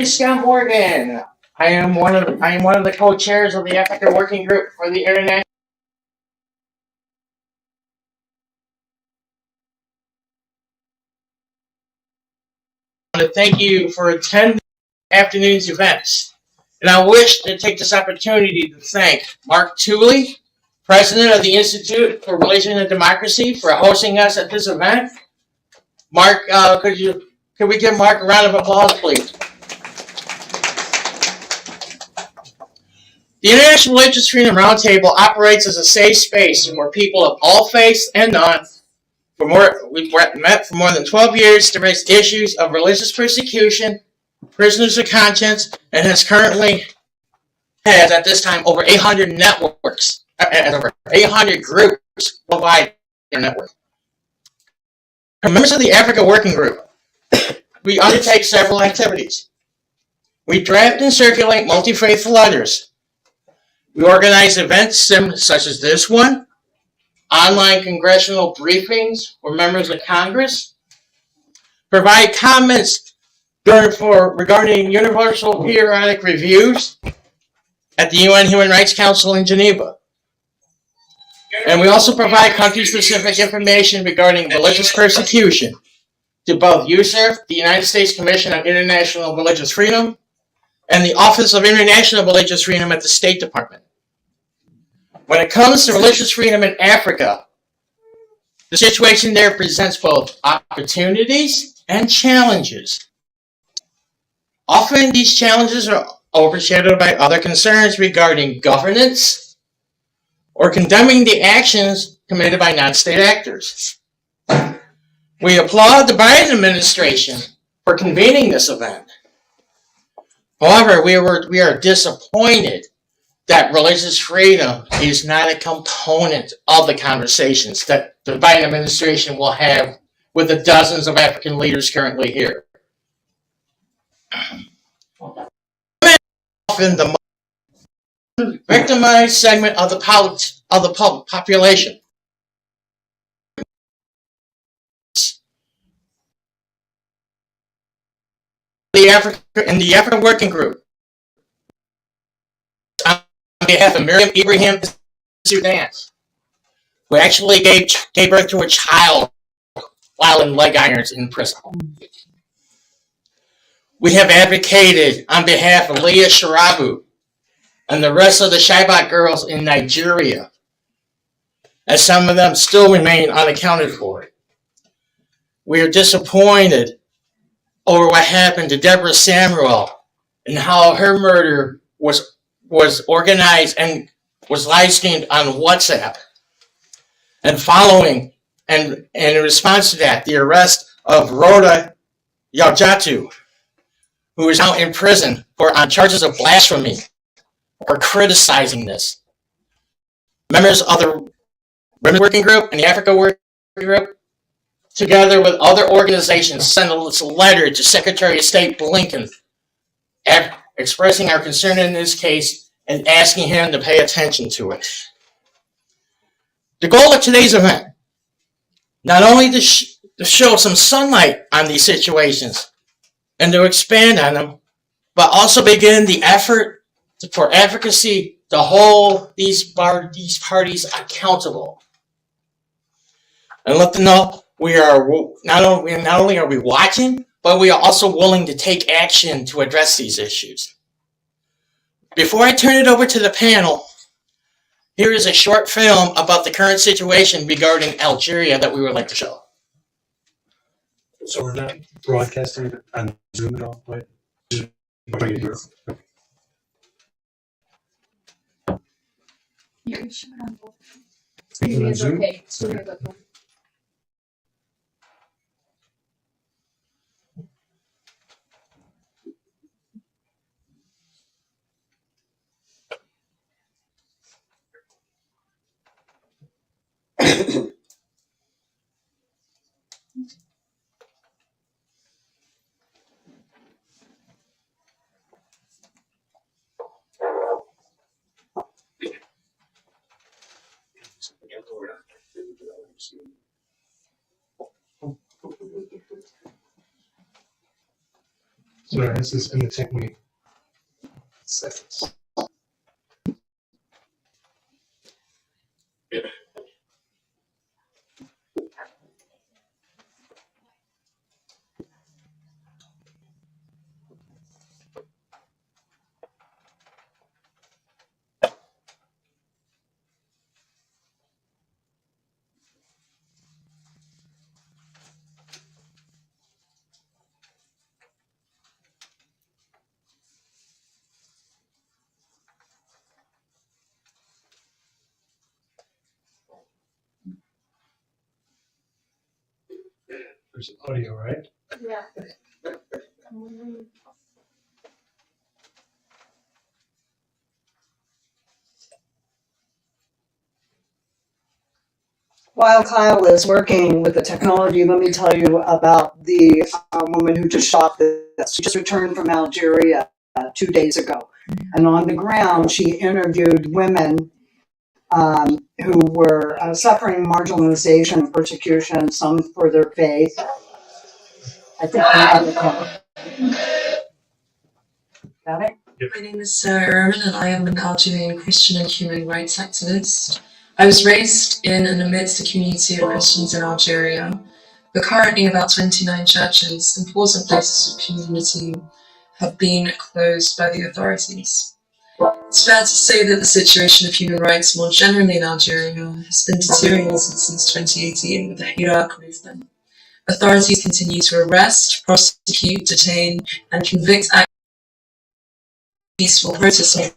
is Scott Morgan. I am one of the co-chairs of the Africa Working Group for the International. I want to thank you for attending afternoon's events, and I wish to take this opportunity to thank Mark Tooley, President of the Institute for Religion and Democracy, for hosting us at this event. Mark, could we give Mark a round of applause, please? The International Religious Freedom Roundtable operates as a safe space where people of all faiths and none we've met for more than 12 years to raise issues of religious persecution, prisoners of conscience, and has at this time over 800 networks, and over 800 groups worldwide in their network. As members of the Africa Working Group, we undertake several activities. We draft and circulate multi-faith letters. We organize events such as this one, online congressional briefings for members of Congress, provide comments regarding universal periodic reviews at the UN Human Rights Council in Geneva. And we also provide country-specific information regarding religious persecution to both USERF, the United States Commission on International Religious Freedom, and the Office of International Religious Freedom at the State Department. When it comes to religious freedom in Africa, the situation there presents both opportunities and challenges. Often these challenges are overshadowed by other concerns regarding governance or condemning the actions committed by non-state actors. We applaud the Biden administration for convening this event. However, we are disappointed that religious freedom is not a component of the conversations that the Biden administration will have with the dozens of African leaders currently here. Often the most victimized segment of the population. In the African Working Group, on behalf of Miriam Ibrahim Sudan, who actually gave birth to a child while in leg irons in prison. We have advocated on behalf of Leah Sharabu and the rest of the Chibok girls in Nigeria, as some of them still remain unaccounted for. We are disappointed over what happened to Deborah Samuel and how her murder was organized and was live streamed on WhatsApp. And in response to that, the arrest of Rhoda Yaljatu, who is now in prison on charges of blasphemy for criticizing this. Members of the Women's Working Group and the Africa Working Group, together with other organizations, sent a letter to Secretary of State Blinken expressing our concern in this case and asking him to pay attention to it. The goal of today's event, not only to show some sunlight on these situations and to expand on them, but also begin the effort for advocacy to hold these parties accountable. And let them know we are not only are we watching, but we are also willing to take action to address these issues. Before I turn it over to the panel, here is a short film about the current situation regarding Algeria that we would like to show. So we're not broadcasting on Zoom at all, right? Just bring it here. Okay. You can show it on both. Speaking on Zoom? Okay. So here, look. So this is going to take me seconds. There's audio, right? Yeah. While Kyle is working with the technology, let me tell you about the woman who just shot this. She just returned from Algeria 2 days ago. And on the ground, she interviewed women who were suffering marginalization and persecution, some for their faith. I think got it? My name is Sarah Ehrman, and I am an Algerian Christian and human rights activist. I was raised in and amidst a community of Christians in Algeria, but currently about 29 churches, important places of community, have been closed by the authorities. It's fair to say that the situation of human rights more generally in Algeria has been deteriorating since 2018 with the Iraq movement. Authorities continue to arrest, prosecute, detain, and convict peaceful protesters.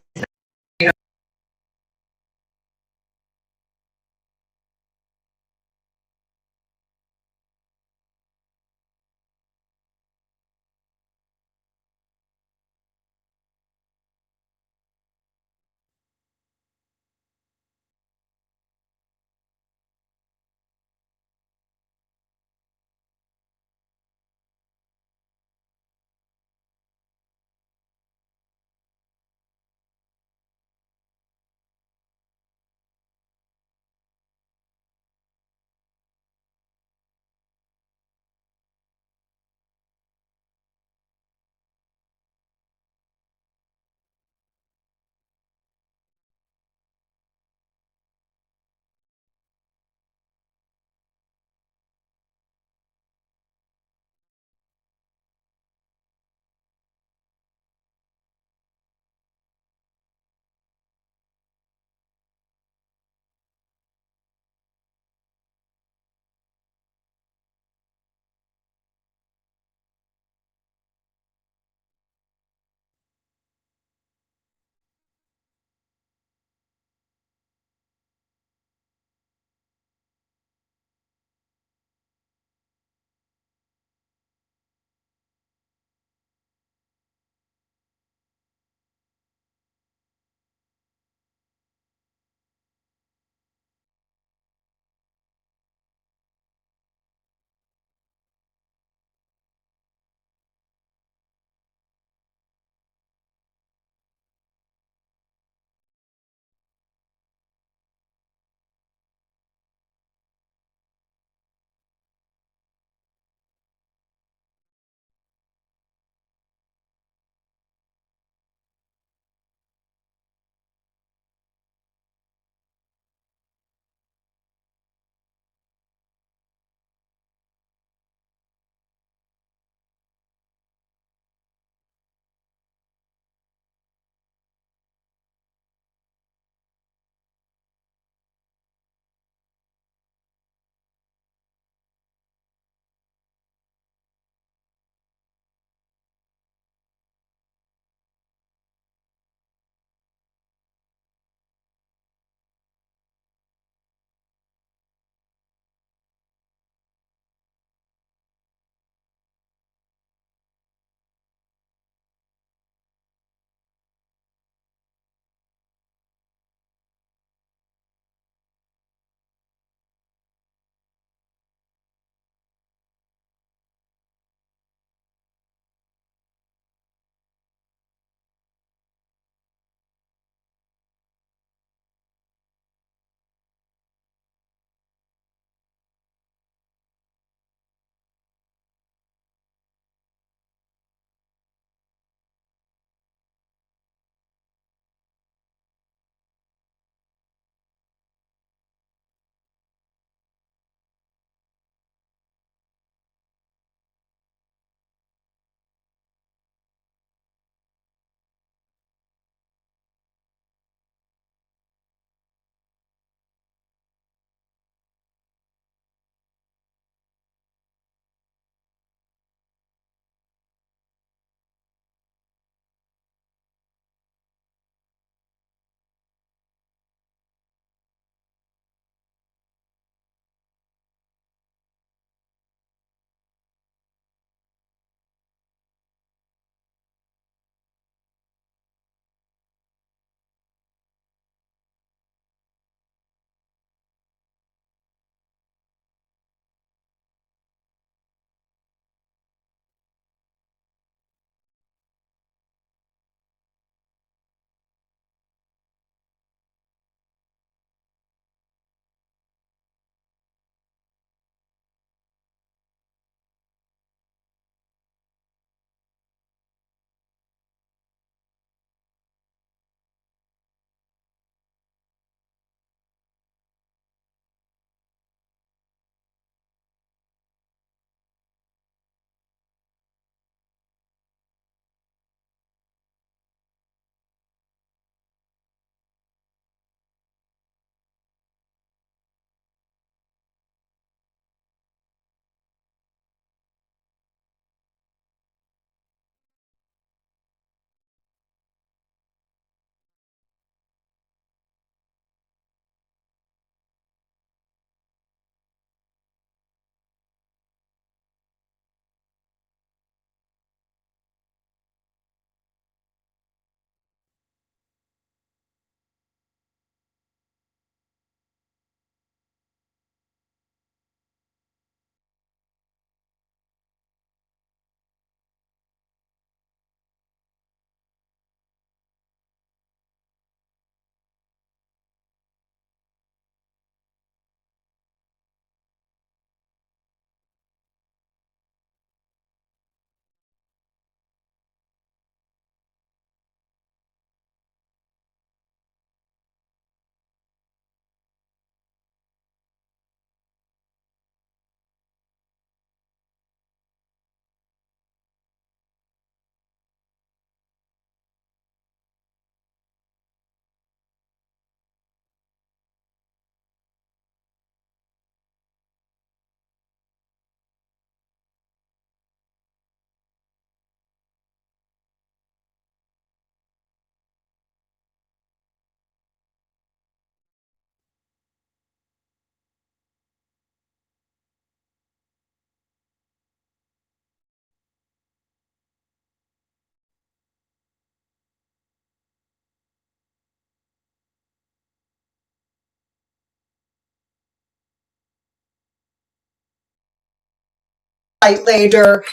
website later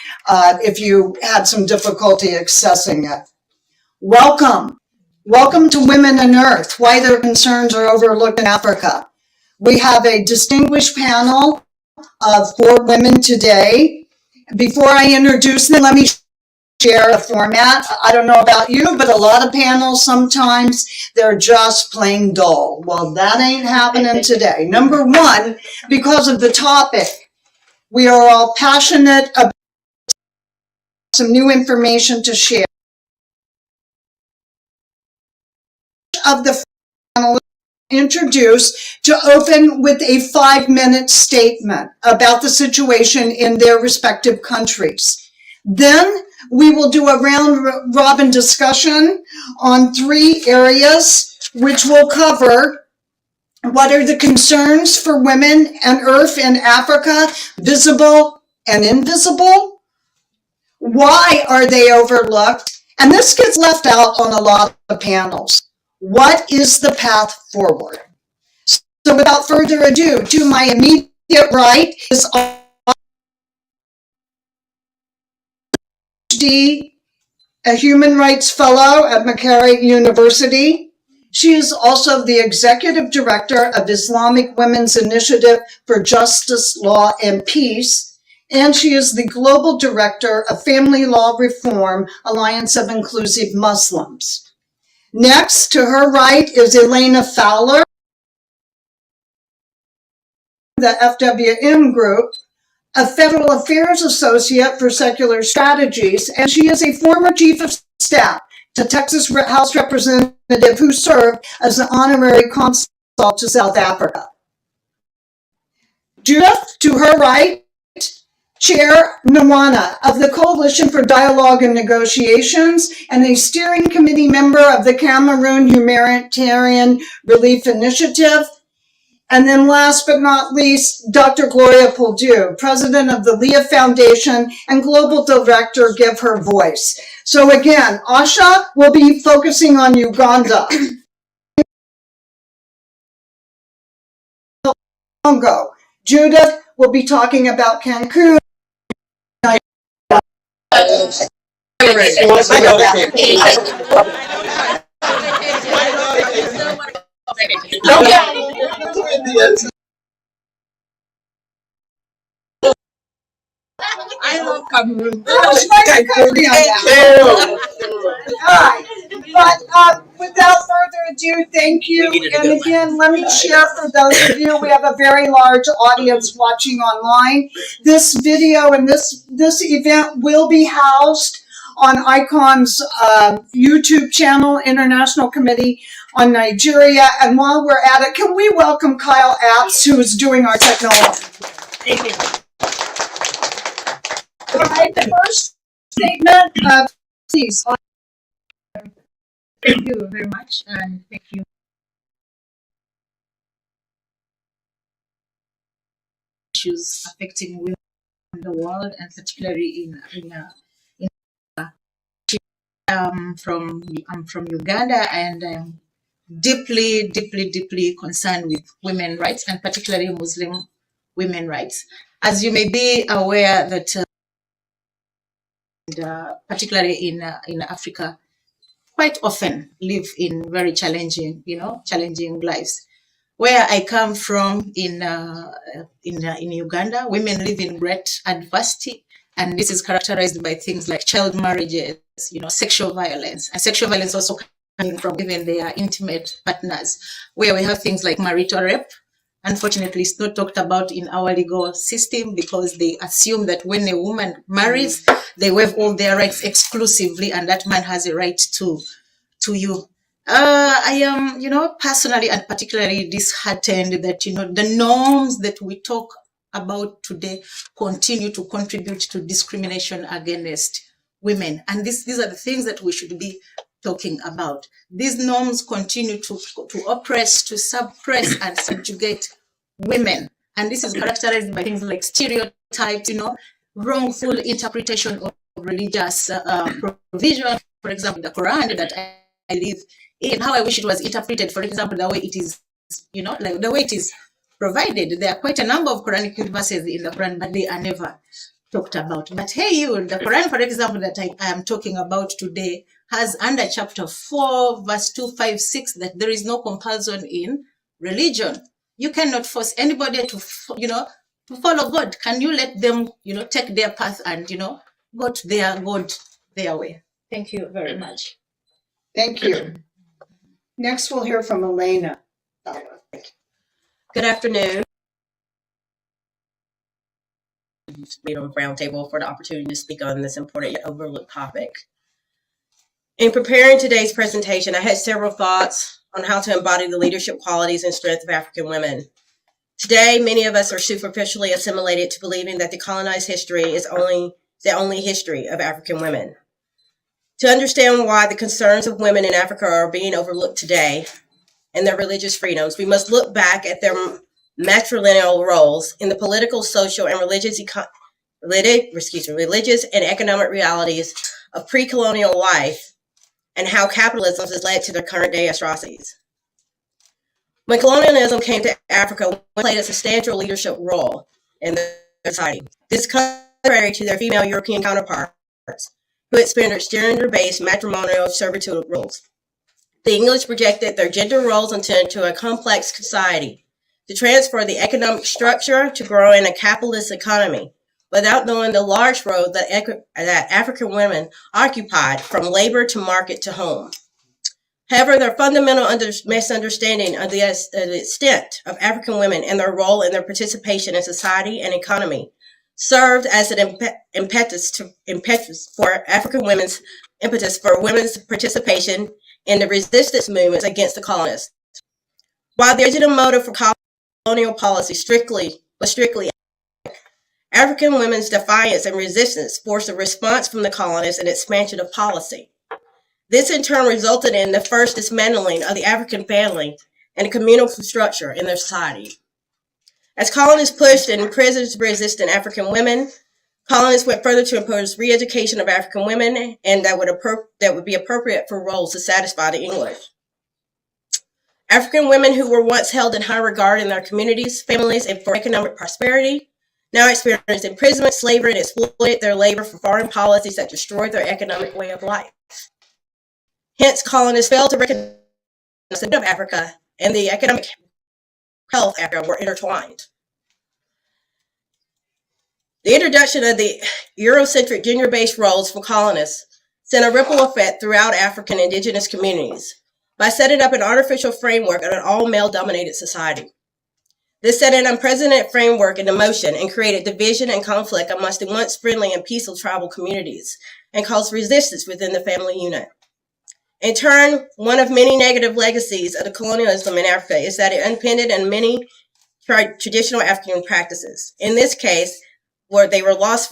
if you had some difficulty accessing it. Welcome. Welcome to Women and Earth, Why Their Concerns Are Overlooked in Africa. We have a distinguished panel of 4 women today. Before I introduce them, let me share a format. I don't know about you, but a lot of panels, sometimes they're just plain dull. Well, that ain't happening today. Number one, because of the topic, we are all passionate about some new information to share. Of the panelists introduced to open with a 5-minute statement about the situation in their respective countries. Then we will do a round robin discussion on 3 areas, which will cover what are the concerns for women and earth in Africa, visible and invisible? Why are they overlooked? And this gets left out on a lot of panels. What is the path forward? So without further ado, to my immediate right is a human rights fellow at Makerere University. She is also the executive director of Islamic Women's Initiative for Justice, Law, and Peace, and she is the global director of Family Law Reform Alliance of Inclusive Muslims. Next, to her right is Elaina Fowler, the FWMgroup, a Federal Affairs Associate for Secular Strategies, and she is a former Chief of Staff to Texas House Representative who served as an honorary consul to South Africa. Judith, to her right, Chair Nwana of the Coalition for Dialogue and Negotiations and a steering committee member of the Cameroon Humanitarian Relief Initiative. And then last but not least, Dr. Gloria Puldu, president of the Leah Foundation and global director Give Her Voice. So again, Ashah will be focusing on Uganda. Congo. Judith will be talking about Cancun. I love Cameroon. But without further ado, thank you. And again, let me share for those of you, we have a very large audience watching online. This video and this event will be housed on ICON's YouTube channel, International Committee on Nigeria. And while we're at it, can we welcome Kyle Apps, who is doing our technology? Thank you. All right, the first statement, please. Thank you very much, and thank you. Issues affecting women in the world, and particularly I'm from Uganda, and I'm deeply concerned with women's rights, and particularly Muslim women's rights. As you may be aware that particularly in Africa, quite often live in very challenging lives. Where I come from in Uganda, women live in great adversity, and this is characterized by things like child marriages, sexual violence, and sexual violence also coming from even their intimate partners, where we have things like marital rape. Unfortunately, it's not talked about in our legal system because they assume that when a woman marries, they waive all their rights exclusively, and that man has a right to you. I am, personally and particularly disheartened that, the norms that we talk about today continue to contribute to discrimination against women. And these are the things that we should be talking about. These norms continue to oppress, to suppress and subjugate women. And this is characterized by things like stereotypes, wrongful interpretation of religious provision. For example, the Quran that I live in, how I wish it was interpreted, for example, the way it is, like the way it is provided. There are quite a number of Quranic verses in the Quran, but they are never talked about. But hey, you, the Quran, for example, that I am talking about today has under chapter 4, verse 256, that there is no compulsion in religion. You cannot force anybody to, to follow God. Can you let them, take their path and, go to their God their way? Thank you very much. Thank you. Next, we'll hear from Elaina. Good afternoon. Roundtable for the opportunity to speak on this important yet overlooked topic. In preparing today's presentation, I had several thoughts on how to embody the leadership qualities and strength of African women. Today, many of us are superficially assimilated to believing that the colonized history is the only history of African women. To understand why the concerns of women in Africa are being overlooked today and their religious freedoms, we must look back at their matrilineal roles in the political, social, and religious and economic realities of pre-colonial life and how capitalism has led to their current day atrocities. When colonialism came to Africa, women played a substantial leadership role in the society. This is contrary to their female European counterparts, who experienced gender-based matrimonial servitude rules. The English projected their gender roles into a complex society to transfer the economic structure to grow in a capitalist economy without knowing the large role that African women occupied from labor to market to home. However, their fundamental misunderstanding of the extent of African women and their role in their participation in society and economy served as an impetus for women's participation in the resistance movements against the colonists. While the original motive for colonial policy was strictly African women's defiance and resistance forced a response from the colonists and expansion of policy. This in turn resulted in the first dismantling of the African family and the communal structure in their society. As colonists pushed and imprisoned resistant African women, colonists went further to impose re-education of African women and that would be appropriate for roles to satisfy the English. African women who were once held in high regard in their communities, families, and for economic prosperity now experienced imprisonment, slavery, and exploited their labor for foreign policies that destroyed their economic way of life. Hence, colonists failed to recognize that of Africa and the economic health of Africa were intertwined. The introduction of the Eurocentric gender-based roles for colonists sent a ripple effect throughout African indigenous communities by setting up an artificial framework of an all-male dominated society. This set an unprecedented framework into motion and created division and conflict amongst the once friendly and peaceful tribal communities and caused resistance within the family unit. In turn, one of many negative legacies of the colonialism in Africa is that it unpinned on many traditional African practices. In this case, where they lost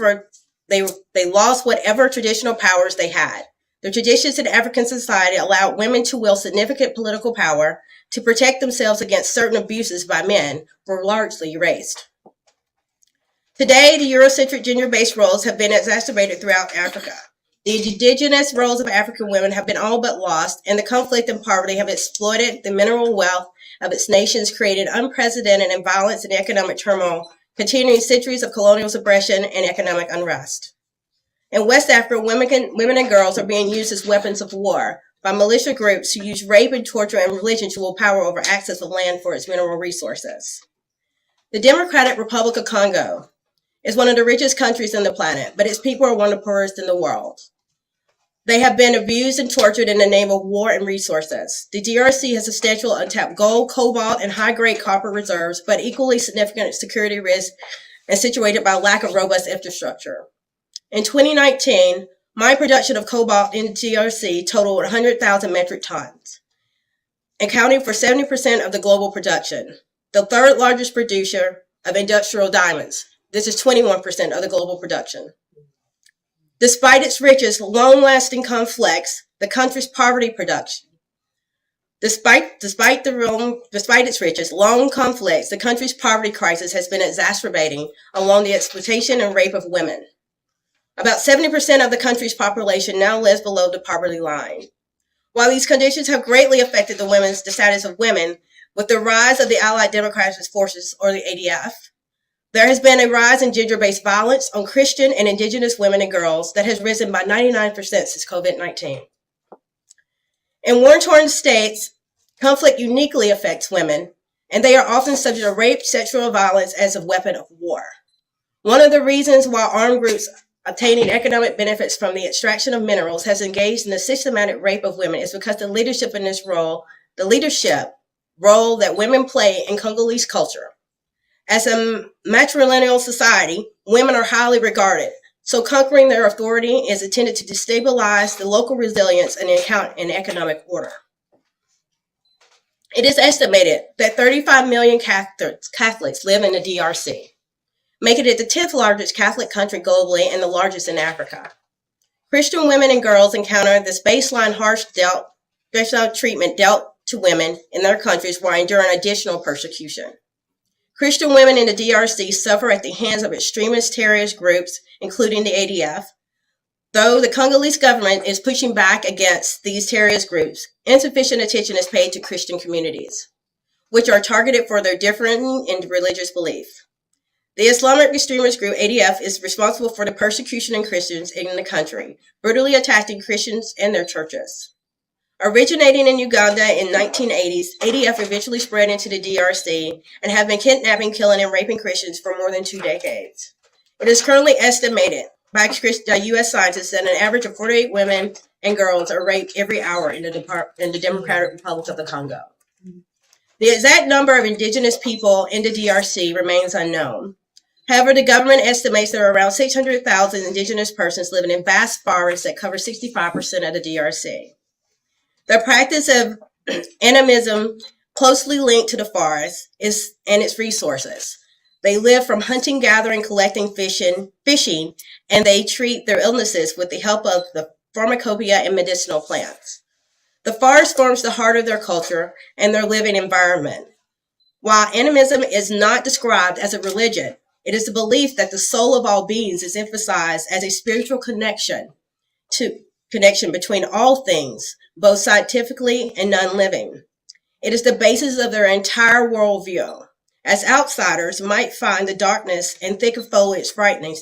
whatever traditional powers they had. The traditions in African society allowed women to wield significant political power to protect themselves against certain abuses by men were largely erased. Today, the Eurocentric gender-based roles have been exacerbated throughout Africa. The indigenous roles of African women have been all but lost, and the conflict and poverty have exploited the mineral wealth of its nations, created unprecedented violence and economic turmoil, continuing centuries of colonial suppression and economic unrest. In West Africa, women and girls are being used as weapons of war by militia groups who use rape and torture and religion to wield power over access of land for its mineral resources. The Democratic Republic of Congo is one of the richest countries on the planet, but its people are one of the poorest in the world. They have been abused and tortured in the name of war and resources. The DRC has substantial untapped gold, cobalt, and high-grade copper reserves, but equally significant security risks and situated by lack of robust infrastructure. In 2019, mine production of cobalt in the DRC totaled 100,000 metric tons, accounting for 70% of the global production. The third largest producer of industrial diamonds. This is 21% of the global production. Despite its richest, long-lasting conflicts, the country's poverty production. Despite its richest, long conflicts, the country's poverty crisis has been exacerbating along the exploitation and rape of women. About 70% of the country's population now lives below the poverty line. While these conditions have greatly affected the status of women, with the rise of the Allied Democratic Forces, or the ADF, There has been a rise in gender-based violence on Christian and Indigenous women and girls that has risen by 99% since COVID-19. In war-torn states, conflict uniquely affects women, and they are often subject to rape, sexual violence as a weapon of war. One of the reasons why armed groups obtaining economic benefits from the extraction of minerals has engaged in the systematic rape of women is because the leadership role that women play in Congolese culture. As a matrilineal society, women are highly regarded, so conquering their authority is intended to destabilize the local resilience and economic order. It is estimated that 35 million Catholics live in the DRC, making it the 10th largest Catholic country globally and the largest in Africa. Christian women and girls encounter this baseline harsh treatment dealt to women in their countries while enduring additional persecution. Christian women in the DRC suffer at the hands of extremist terrorist groups, including the ADF. Though the Congolese government is pushing back against these terrorist groups, insufficient attention is paid to Christian communities, which are targeted for their differing in religious belief. The Islamic extremist group ADF is responsible for the persecution of Christians in the country, brutally attacking Christians and their churches. Originating in Uganda in 1980s, ADF eventually spread into the DRC and have been kidnapping, killing, and raping Christians for more than 2 decades. It is currently estimated by U.S. scientists that an average of 48 women and girls are raped every hour in the Democratic Republic of the Congo. The exact number of indigenous people in the DRC remains unknown. However, the government estimates there are around 600,000 indigenous persons living in vast forests that cover 65% of the DRC. The practice of animism closely linked to the forest and its resources. They live from hunting, gathering, collecting, fishing, and they treat their illnesses with the help of the pharmacopoeia and medicinal plants. The forest forms the heart of their culture and their living environment. While animism is not described as a religion, it is the belief that the soul of all beings is emphasized as a spiritual connection between all things, both scientifically and non-living. It is the basis of their entire worldview. As outsiders might find the darkness and thick foliage frightening,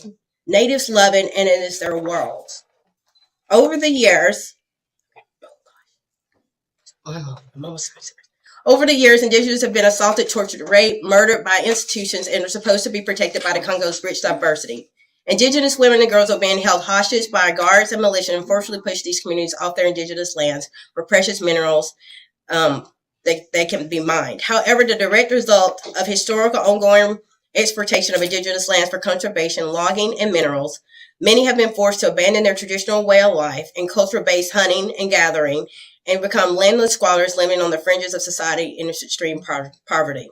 natives love it, and it is their world. Over the years, indigenous have been assaulted, tortured, raped, murdered by institutions, and are supposed to be protected by the Congo's rich diversity. Indigenous women and girls are being held hostage by guards and militia and forcibly push these communities off their indigenous lands for precious minerals they can be mined. However, the direct result of historical ongoing exploitation of indigenous lands for conservation, logging, and minerals, many have been forced to abandon their traditional way of life and culture-based hunting and gathering and become landless squatters living on the fringes of society in extreme poverty.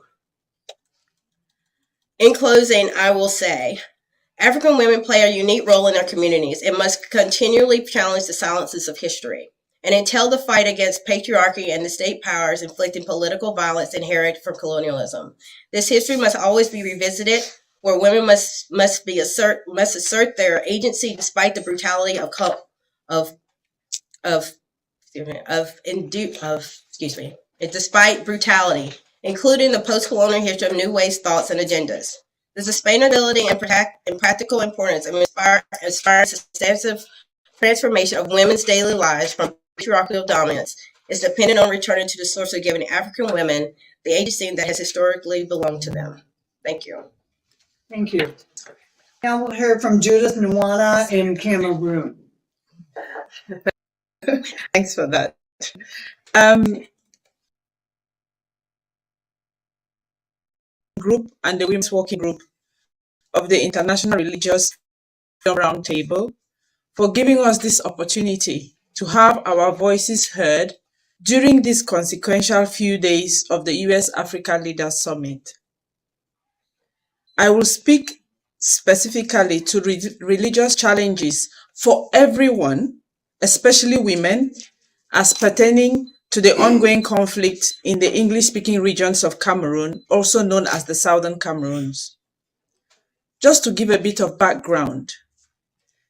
In closing, I will say, African women play a unique role in their communities and must continually challenge the silences of history and entail the fight against patriarchy and the state powers inflicting political violence inherited from colonialism. This history must always be revisited, where women must assert their agency despite the brutality despite brutality, including the post-colonial history of new ways, thoughts, and agendas. The sustainability and practical importance of inspiring substantive transformation of women's daily lives from patriarchal dominance is dependent on returning to the source of giving African women the agency that has historically belonged to them. Thank you. Thank you. Now we'll hear from Judith Nwana in Cameroon. Thanks for that. Group and the Women's Working Group of the International Religious Roundtable for giving us this opportunity to have our voices heard during this consequential few days of the US-Africa Leaders Summit. I will speak specifically to religious challenges for everyone, especially women, as pertaining to the ongoing conflict in the English-speaking regions of Cameroon, also known as the Southern Cameroons. Just to give a bit of background,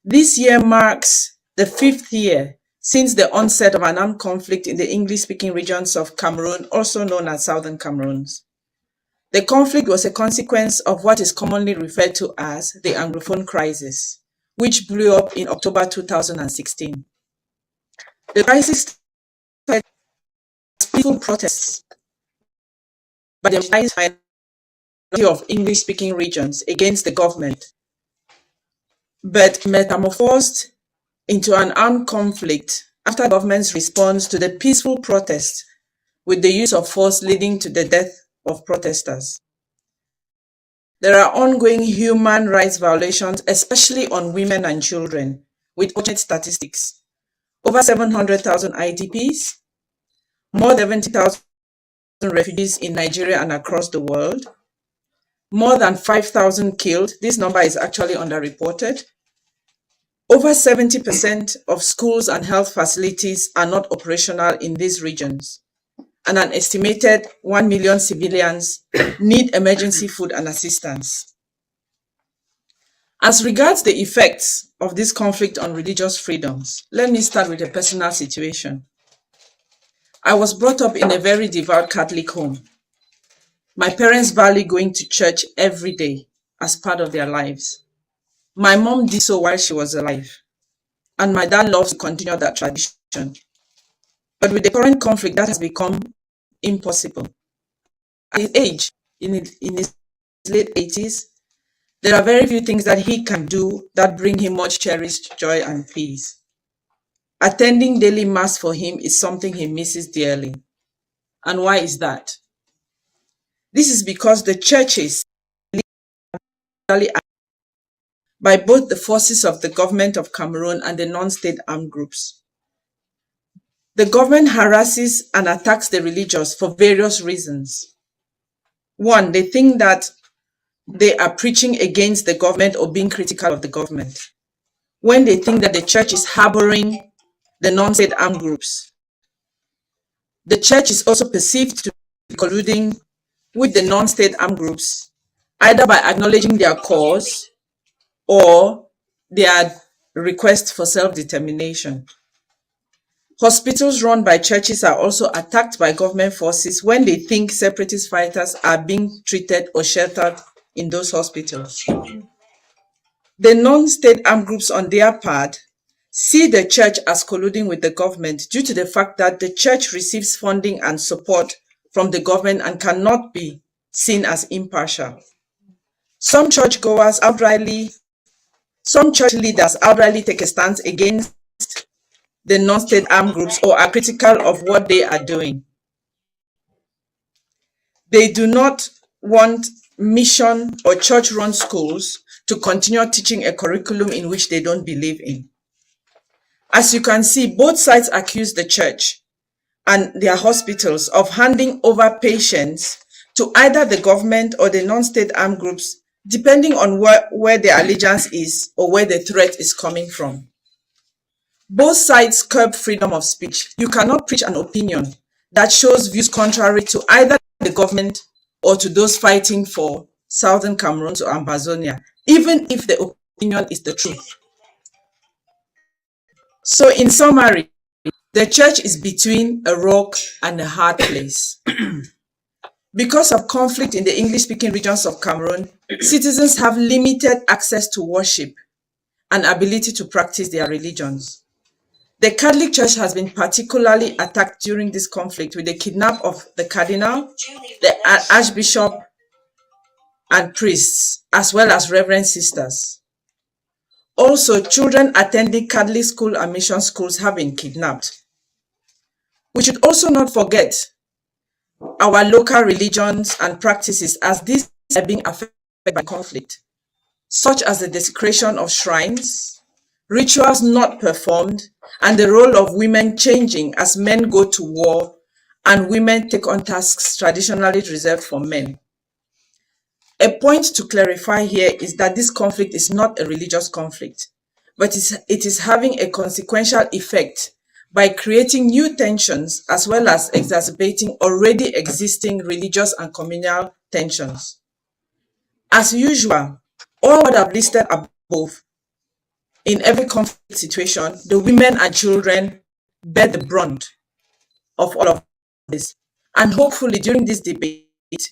this year marks the 5th year since the onset of an armed conflict in the English-speaking regions of Cameroon, also known as Southern Cameroons. The conflict was a consequence of what is commonly referred to as the Anglophone crisis, which blew up in October 2016. The crisis started as peaceful protests by the minority of English-speaking regions against the government, but metamorphosed into an armed conflict after the government's response to the peaceful protest with the use of force leading to the death of protesters. There are ongoing human rights violations, especially on women and children, with unfortunate statistics. Over 700,000 IDPs, more than 70,000 refugees in Nigeria and across the world, more than 5,000 killed. This number is actually underreported. Over 70% of schools and health facilities are not operational in these regions, and an estimated 1 million civilians need emergency food and assistance. As regards the effects of this conflict on religious freedoms, let me start with a personal situation. I was brought up in a very devout Catholic home. My parents value going to church every day as part of their lives. My mom did so while she was alive, and my dad loves to continue that tradition. But with the current conflict, that has become impossible. At his age, in his late 80s, there are very few things that he can do that bring him much cherished joy and peace. Attending daily mass for him is something he misses dearly. And why is that? This is because the churches by both the forces of the government of Cameroon and the non-state armed groups. The government harasses and attacks the religious for various reasons. One, they think that they are preaching against the government or being critical of the government, when they think that the church is harboring the non-state armed groups. The church is also perceived to be colluding with the non-state armed groups, either by acknowledging their cause or their request for self-determination. Hospitals run by churches are also attacked by government forces when they think separatist fighters are being treated or sheltered in those hospitals. The non-state armed groups, on their part, see the church as colluding with the government due to the fact that the church receives funding and support from the government and cannot be seen as impartial. Some church leaders outrightly take a stance against the non-state armed groups or are critical of what they are doing. They do not want mission or church-run schools to continue teaching a curriculum in which they don't believe in. As you can see, both sides accuse the church and their hospitals of handing over patients to either the government or the non-state armed groups, depending on where their allegiance is or where the threat is coming from. Both sides curb freedom of speech. You cannot preach an opinion that shows views contrary to either the government or to those fighting for Southern Cameroon or Ambazonia, even if the opinion is the truth. So in summary, the church is between a rock and a hard place. Because of conflict in the English-speaking regions of Cameroon, citizens have limited access to worship and ability to practice their religions. The Catholic Church has been particularly attacked during this conflict with the kidnap of the cardinal, the archbishop, and priests, as well as reverend sisters. Also, children attending Catholic school and mission schools have been kidnapped. We should also not forget our local religions and practices, as these are being affected by conflict, such as the desecration of shrines, rituals not performed, and the role of women changing as men go to war and women take on tasks traditionally reserved for men. A point to clarify here is that this conflict is not a religious conflict, but it is having a consequential effect by creating new tensions as well as exacerbating already existing religious and communal tensions. As usual, all what I've listed above, in every conflict situation, the women and children bear the brunt of all of this. And hopefully during this debate,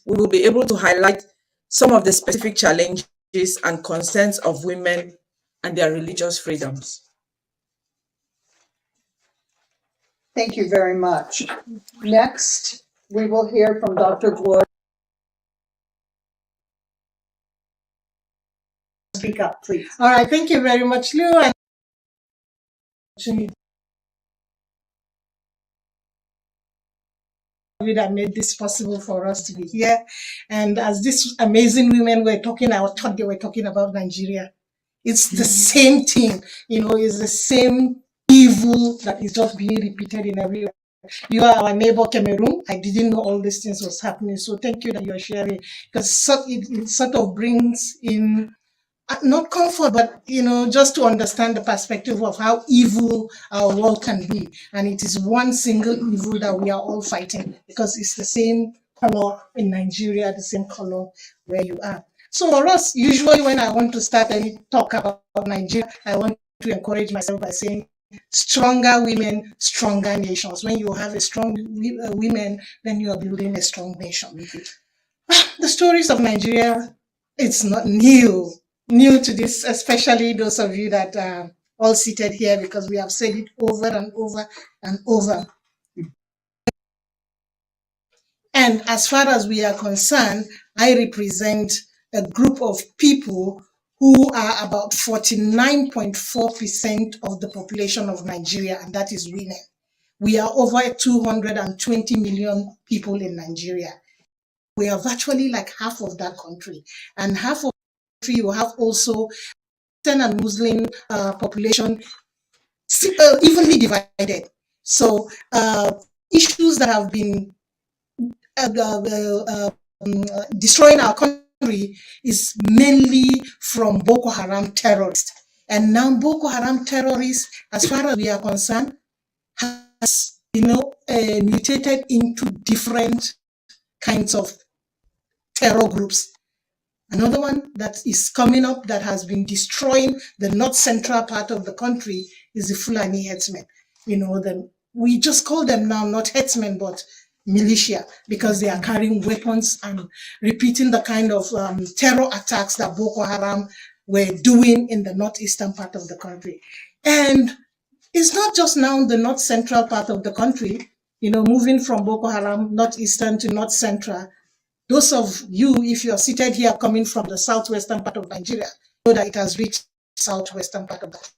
we will be able to highlight some of the specific challenges and concerns of women and their religious freedoms. Thank you very much. Next, we will hear from Dr. Gloria. Speak up, please. All right, thank you very much, Lou. That made this possible for us to be here. And as these amazing women were talking, I thought they were talking about Nigeria. It's the same thing, it's the same evil that is just being repeated in everywhere. You are our neighbor, Cameroon. I didn't know all these things was happening. So thank you that you are sharing, because it sort of brings in not comfort, but just to understand the perspective of how evil our world can be. And it is one single evil that we are all fighting, because it's the same color in Nigeria, the same color where you are. So for us, usually when I want to start any talk about Nigeria, I want to encourage myself by saying, stronger women, stronger nations. When you have a strong women, then you are building a strong nation. The stories of Nigeria, it's not new to this, especially those of you that are all seated here, because we have said it over and over and over. And as far as we are concerned, I represent a group of people who are about 49.4% of the population of Nigeria, and that is women. We are over 220 million people in Nigeria. We are virtually like half of that country, and half of the country you have also Christian and Muslim population evenly divided. So issues that have been destroying our country is mainly from Boko Haram terrorists. And now Boko Haram terrorists, as far as we are concerned, has mutated into different kinds of terror groups. Another one that is coming up that has been destroying the north central part of the country is the Fulani herdsmen. We just call them now not herdsmen but militia, because they are carrying weapons and repeating the kind of terror attacks that Boko Haram were doing in the northeastern part of the country. And it's not just now the north central part of the country, moving from Boko Haram northeastern to north central. Those of you, if you're seated here coming from the southwestern part of Nigeria, know that it has reached the southwestern part of the country.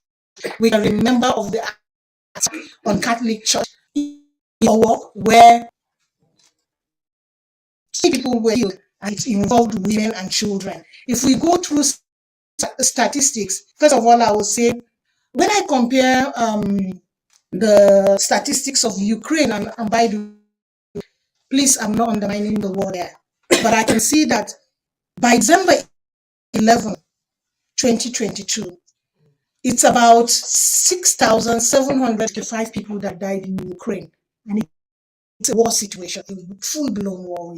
We can remember of the attack on Catholic Church in Owo, where people were killed, and it involved women and children. If we go through statistics, first of all, I would say, when I compare the statistics of Ukraine, and by the way, please, I'm not undermining the war there, but I can see that by December 11, 2022, it's about 6,755 people that died in Ukraine. And it's a war situation, a full-blown war,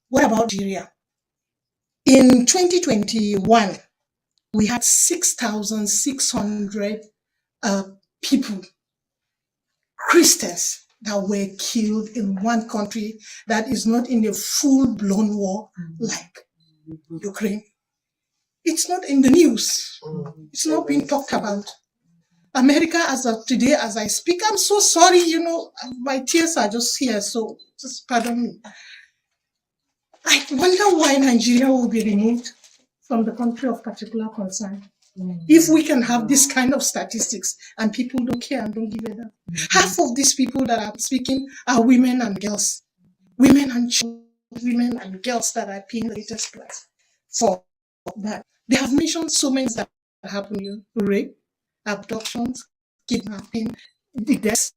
What about Nigeria? In 2021, we had 6,600 people, Christians, that were killed in one country that is not in a full-blown war like Ukraine. It's not in the news. It's not being talked about. America, as of today, as I speak, I'm so sorry, my tears are just here, so just pardon me. I wonder why Nigeria will be removed from the country of particular concern. If we can have this kind of statistics and people don't care and don't give it up. Half of these people that I'm speaking are women and girls. Women and children, women and girls that are paying the latest price for that. They have mentioned so many that happen, rape, abductions, kidnapping, the deaths,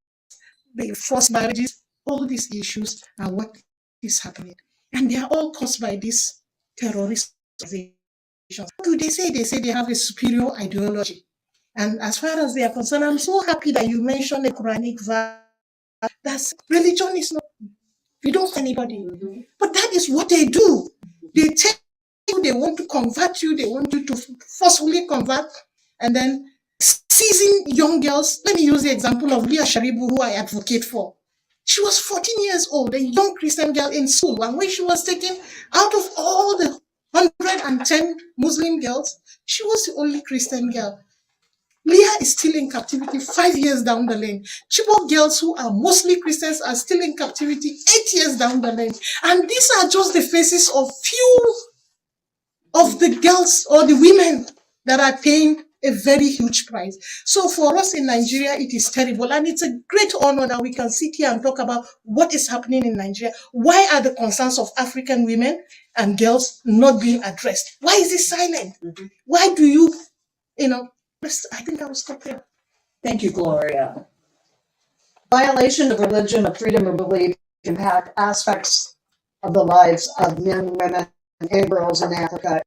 the forced marriages, all these issues are what is happening. And they are all caused by these terrorist organizations. What do they say? They say they have a superior ideology. And as far as they are concerned, I'm so happy that you mentioned the Quranic verse. That's religion is not, you don't hurt anybody. But that is what they do. They take you, they want to convert you, they want you to forcefully convert, and then seizing young girls. Let me use the example of Leah Sharibu, who I advocate for. She was 14 years old, a young Christian girl in school. And when she was taken out of all the 110 Muslim girls, she was the only Christian girl. Leah is still in captivity 5 years down the lane. Chibok girls who are mostly Christians are still in captivity 8 years down the lane. And these are just the faces of few of the girls or the women that are paying a very huge price. So for us in Nigeria, it is terrible. And it's a great honor that we can sit here and talk about what is happening in Nigeria. Why are the concerns of African women and girls not being addressed? Why is it silent? Why do you know, I think I will stop there. Thank you, Gloria. Violation of religion, of freedom of belief, impact aspects of the lives of men, women, and girls in Africa.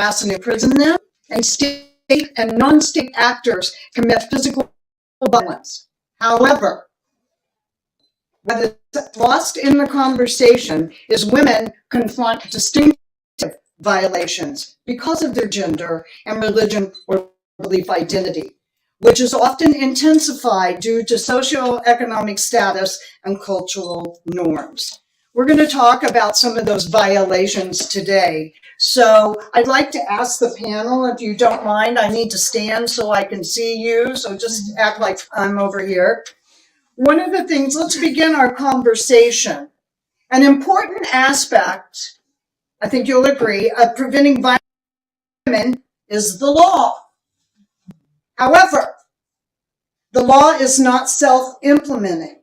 And imprison them, and state and non-state actors commit physical violence. However, what is lost in the conversation is women confront distinctive violations because of their gender and religion or belief identity, which is often intensified due to socioeconomic status and cultural norms. We're going to talk about some of those violations today. So I'd like to ask the panel, if you don't mind, I need to stand so I can see you, so just act like I'm over here. One of the things, let's begin our conversation. An important aspect, I think you'll agree, of preventing violence against women is the law. However, the law is not self-implementing,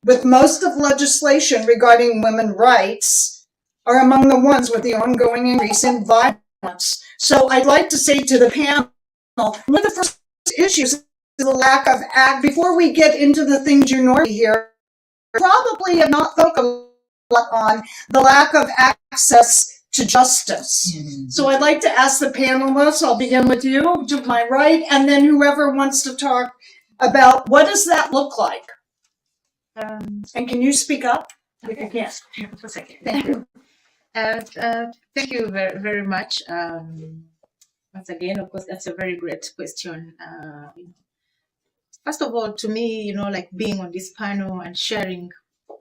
with most of legislation regarding women's rights are among the ones with the ongoing increase in violence. So I'd like to say to the panel, one of the first issues is the lack of before we get into the things you normally hear, probably have not focused on the lack of access to justice. So I'd like to ask the panelists, I'll begin with you, to my right, and then whoever wants to talk about what does that look like? And can you speak up? If you can. For a second. Thank you. Thank you very, very much. Once again, of course, that's a very great question. First of all, to me, like being on this panel and sharing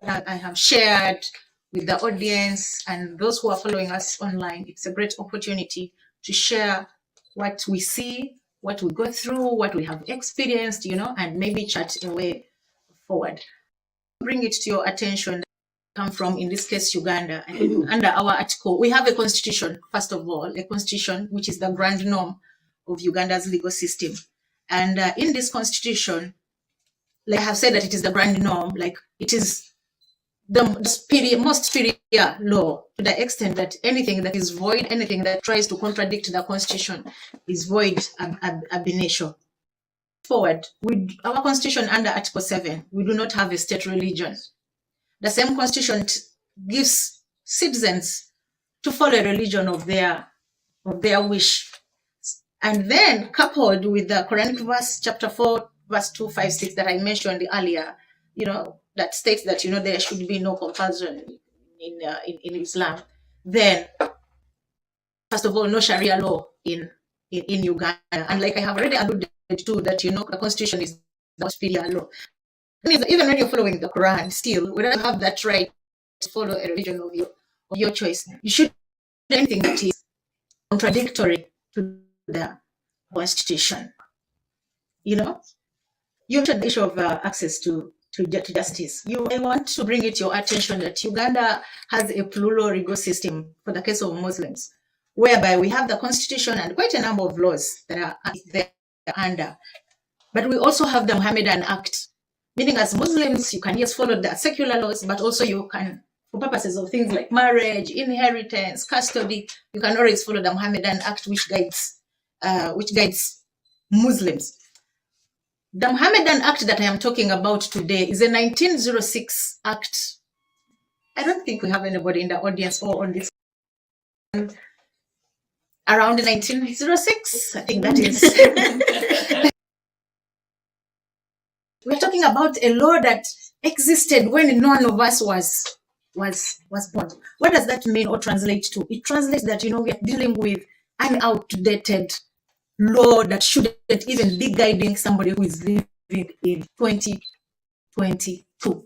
that I have shared with the audience and those who are following us online, it's a great opportunity to share what we see, what we go through, what we have experienced, and maybe chart a way forward. Bring it to your attention. Come from, in this case, Uganda. And under our article, we have a constitution, first of all, a constitution which is the grand norm of Uganda's legal system. And in this constitution, like I have said that it is the grand norm, like it is the most superior law, to the extent that anything that is void, anything that tries to contradict the constitution is void ab initio. Forward, with our constitution under Article 7, we do not have a state religion. The same constitution gives citizens to follow a religion of their wish. And then coupled with the Quranic verse, chapter 4, verse 256 that I mentioned earlier, that states that, there should be no compulsion in Islam. Then, first of all, no Sharia law in Uganda. And like I have already alluded to, that, the constitution is the superior law. Even when you're following the Quran, still, we don't have that right to follow a religion of your choice. You should do anything that is contradictory to the constitution. You mentioned the issue of access to justice. I want to bring it to your attention that Uganda has a plural legal system for the case of Muslims, whereby we have the constitution and quite a number of laws that are there under. But we also have the Mohammedan Act. Meaning, as Muslims, you can just follow the secular laws, but also you can, for purposes of things like marriage, inheritance, custody, you can always follow the Mohammedan Act, which guides Muslims. The Mohammedan Act that I am talking about today is a 1906 Act. I don't think we have anybody in the audience or on this. Around 1906, I think that is. We're talking about a law that existed when none of us was was born. What does that mean or translate to? It translates that, we are dealing with an outdated law that shouldn't even be guiding somebody who is living in 2022.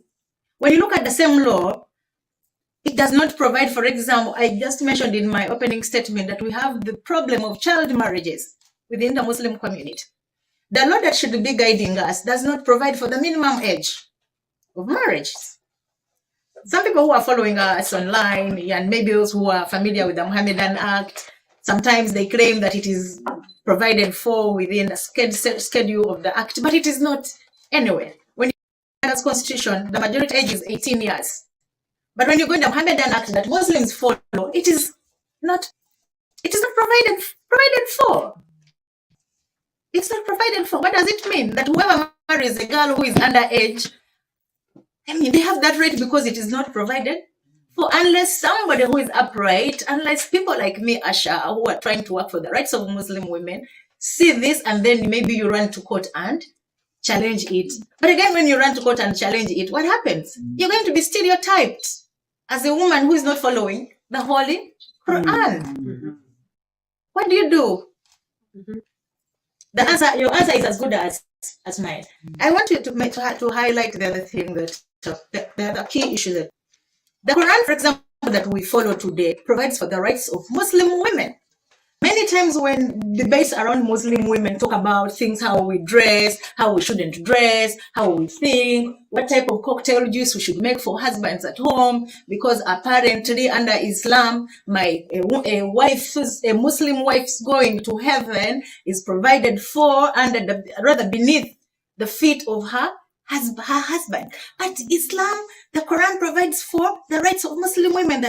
When you look at the same law, it does not provide, for example, I just mentioned in my opening statement that we have the problem of child marriages within the Muslim community. The law that should be guiding us does not provide for the minimum age of marriage. Some people who are following us online, and maybe those who are familiar with the Mohammedan Act, sometimes they claim that it is provided for within the schedule of the Act, but it is not anywhere. When you look at the Constitution, the majority age is 18 years. But when you go in the Mohammedan Act that Muslims follow, it is not provided for. It's not provided for. What does it mean? That whoever marries a girl who is underage, they have that right because it is not provided for, unless somebody who is upright, unless people like me, Ashah, who are trying to work for the rights of Muslim women, see this and then maybe you run to court and challenge it. But again, when you run to court and challenge it, what happens? You're going to be stereotyped as a woman who is not following the Holy Quran. What do you do? Your answer is as good as mine. I want you to highlight the other thing, that the other key issue, that the Quran, for example, that we follow today provides for the rights of Muslim women. Many times when debates around Muslim women talk about things, how we dress, how we shouldn't dress, how we think, what type of cocktail juice we should make for husbands at home, because apparently under Islam, a Muslim wife's going to heaven is provided for beneath the feet of her husband. But Islam, the Quran provides for the rights of Muslim women,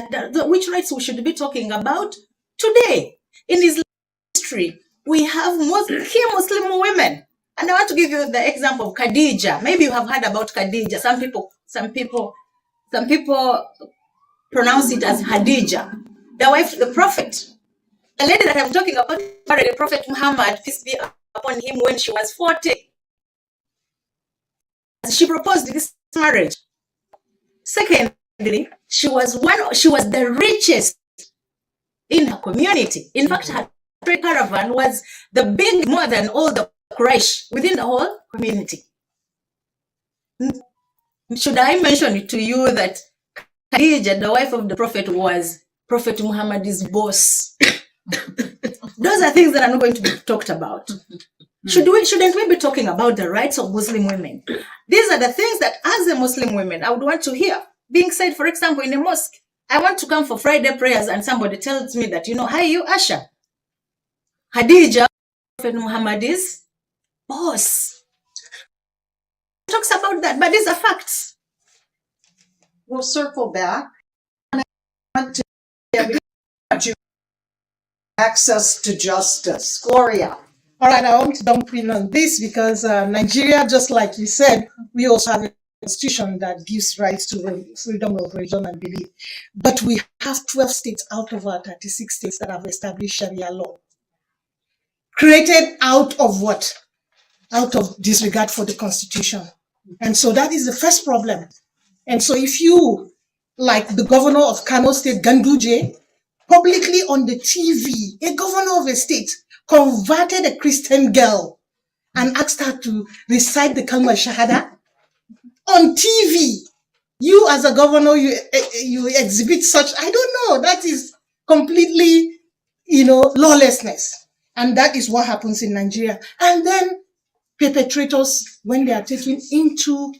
which rights we should be talking about today. In Islamic history, we have key Muslim women. And I want to give you the example of Khadija. Maybe you have heard about Khadija. Some people pronounce it as Hadija, the wife of the Prophet. The lady that I'm talking about married the Prophet Muhammad, peace be upon him, when she was 40. She proposed this marriage. Secondly, she was the richest in her community. In fact, her caravan was more than all the Quraysh within the whole community. Should I mention it to you that Khadija, the wife of the Prophet, was Prophet Muhammad's boss? Those are things that are not going to be talked about. Shouldn't we be talking about the rights of Muslim women? These are the things that, as a Muslim woman, I would want to hear being said, for example, in a mosque. I want to come for Friday prayers and somebody tells me that, hi, you, Ashah, Khadija, Prophet Muhammad is boss. Talks about that, but these are facts. We'll circle back. I want to give you access to justice. Gloria. All right, I want to dump in on this because Nigeria, just like you said, we also have a constitution that gives rights to freedom of religion and belief. But we have 12 states out of our 36 states that have established Sharia law. Created out of what? Out of disregard for the constitution. And so that is the first problem. And so if you, like the governor of Kano State, Ganduje, publicly on the TV, a governor of a state converted a Christian girl and asked her to recite the Kalma Shahada on TV. You as a governor, you exhibit such, I don't know, that is completely, lawlessness. And that is what happens in Nigeria. And then perpetrators, when they are taken into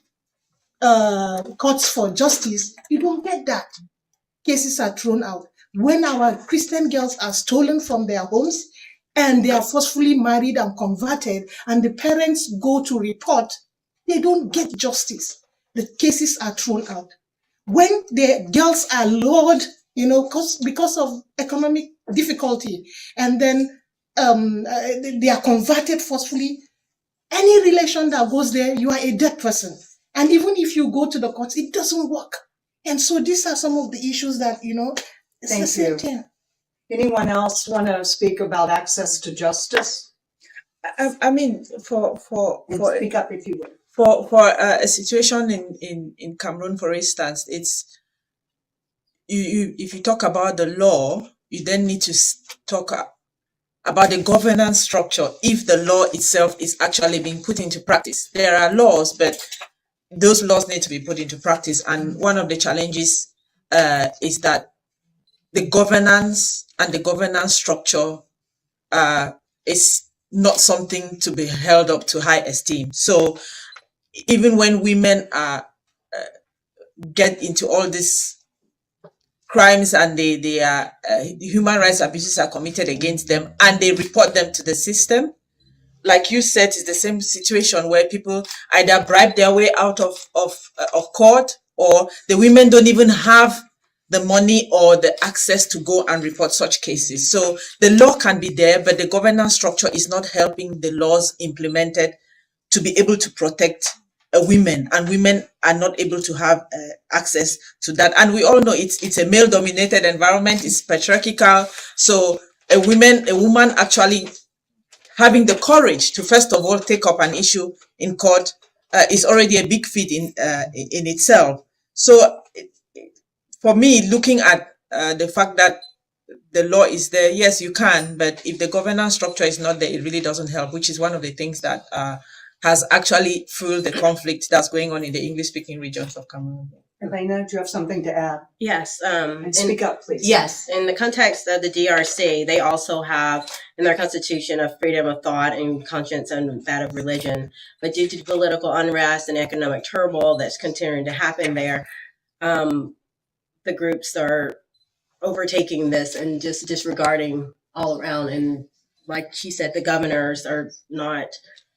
courts for justice, you don't get that. Cases are thrown out. When our Christian girls are stolen from their homes and they are forcefully married and converted and the parents go to report, they don't get justice. The cases are thrown out. When the girls are lured, because of economic difficulty, and then they are converted forcefully, any relation that goes there, you are a dead person. And even if you go to the courts, it doesn't work. And so these are some of the issues that, it's the same thing. Anyone else want to speak about access to justice? I mean, for speak up if you would. For a situation in Cameroon, for instance, if you talk about the law, you then need to talk about the governance structure if the law itself is actually being put into practice. There are laws, but those laws need to be put into practice. And one of the challenges is that the governance and the governance structure is not something to be held up to high esteem. So even when women get into all these crimes and the human rights abuses are committed against them and they report them to the system, like you said, it's the same situation where people either bribe their way out of court, or the women don't even have the money or the access to go and report such cases. So the law can be there, but the governance structure is not helping the laws implemented to be able to protect women, and women are not able to have access to that. And we all know it's a male-dominated environment, it's patriarchal. So a woman actually having the courage to first of all take up an issue in court is already a big feat in itself. So for me, looking at the fact that the law is there, yes, you can, but if the governance structure is not there, it really doesn't help, which is one of the things that has actually fueled the conflict that's going on in the English-speaking regions of Cameroon. Elaina, do you have something to add? Yes. And speak up, please. Yes. In the context of the DRC, they also have in their constitution a freedom of thought and conscience and that of religion. But due to political unrest and economic turmoil that's continuing to happen there, the groups are overtaking this and just disregarding all around. And like she said, the governors are not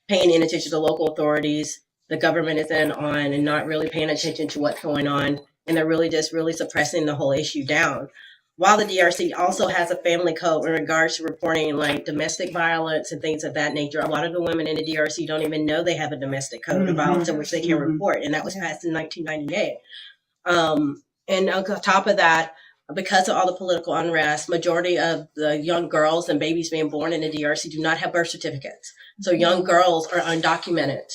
paying any attention to local authorities. The government is then on and not really paying attention to what's going on. And they're really just really suppressing the whole issue down. While the DRC also has a family code in regards to reporting like domestic violence and things of that nature. A lot of the women in the DRC don't even know they have a domestic code of violence in which they can report. And that was passed in 1998. And on top of that, because of all the political unrest, majority of the young girls and babies being born in the DRC do not have birth certificates. So young girls are undocumented,